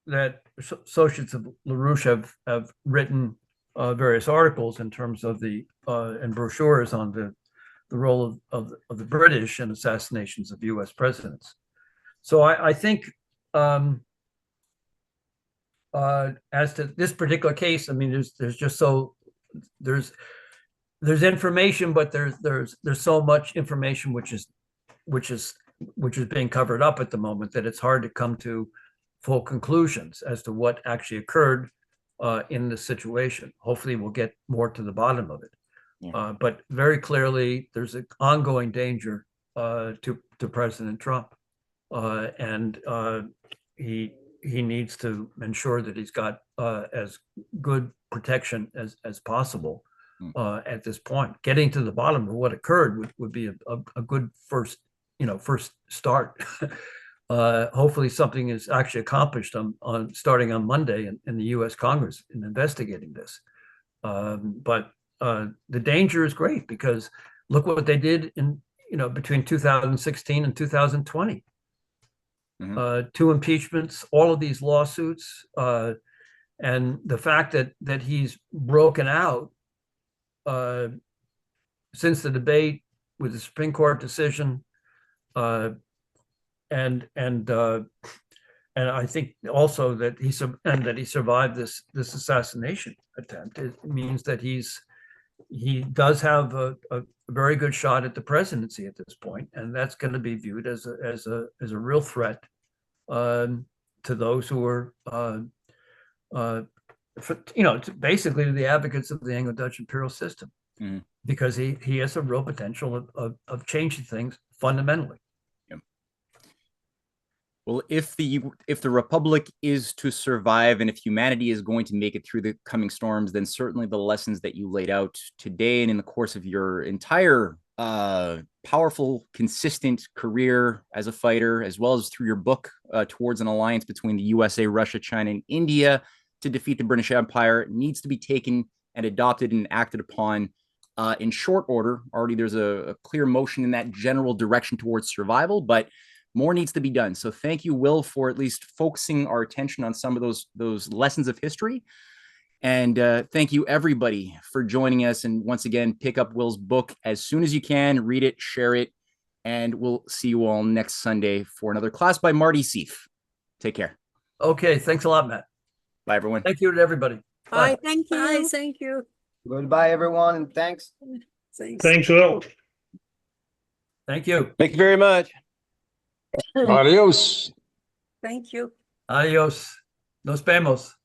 that associates of LaRouche have written various articles in terms of and brochures on the role of the British in assassinations of U.S. presidents. So I think as to this particular case, I mean, there's information, but there's so much information which is being covered up at the moment that it's hard to come to full conclusions as to what actually occurred in this situation. Hopefully, we'll get more to the bottom of it. But very clearly, there's an ongoing danger to President Trump, and he needs to ensure that he's got as good protection as possible at this point. Getting to the bottom of what occurred would be a good first start. Hopefully, something is actually accomplished on starting on Monday in the U.S. Congress in investigating this. But the danger is great, because look what they did in between 2016 and 2020. 2 impeachments, all of these lawsuits, and the fact that he's broken out since the debate with the Supreme Court decision, and I think also that he survived this assassination attempt. It means that he does have a very good shot at the presidency at this point, and that's going to be viewed as a real threat to those who are basically to the advocates of the Anglo-Dutch imperial system, because he has a real potential of changing things fundamentally. Well, if the Republic is to survive, and if humanity is going to make it through the coming storms, then certainly the lessons that you laid out today and in the course of your entire powerful, consistent career as a fighter, as well as through your book, Towards an Alliance Between the USA, Russia, China, and India to Defeat the British Empire, needs to be taken and adopted and acted upon in short order. Already there's a clear motion in that general direction towards survival, but more needs to be done. So thank you, Will, for at least focusing our attention on some of those lessons of history. And thank you, everybody, for joining us. And once again, pick up Will's book as soon as you can, read it, share it, and we'll see you all next Sunday for another class by Marty Seif. Take care. Okay, thanks a lot, Matt. Bye, everyone. Thank you to everybody. Bye. Thank you. Bye, thank you. Goodbye, everyone, and thanks. Thanks, Will. Thank you. Thank you very much. Adios. Thank you. Adios. Nos vemos.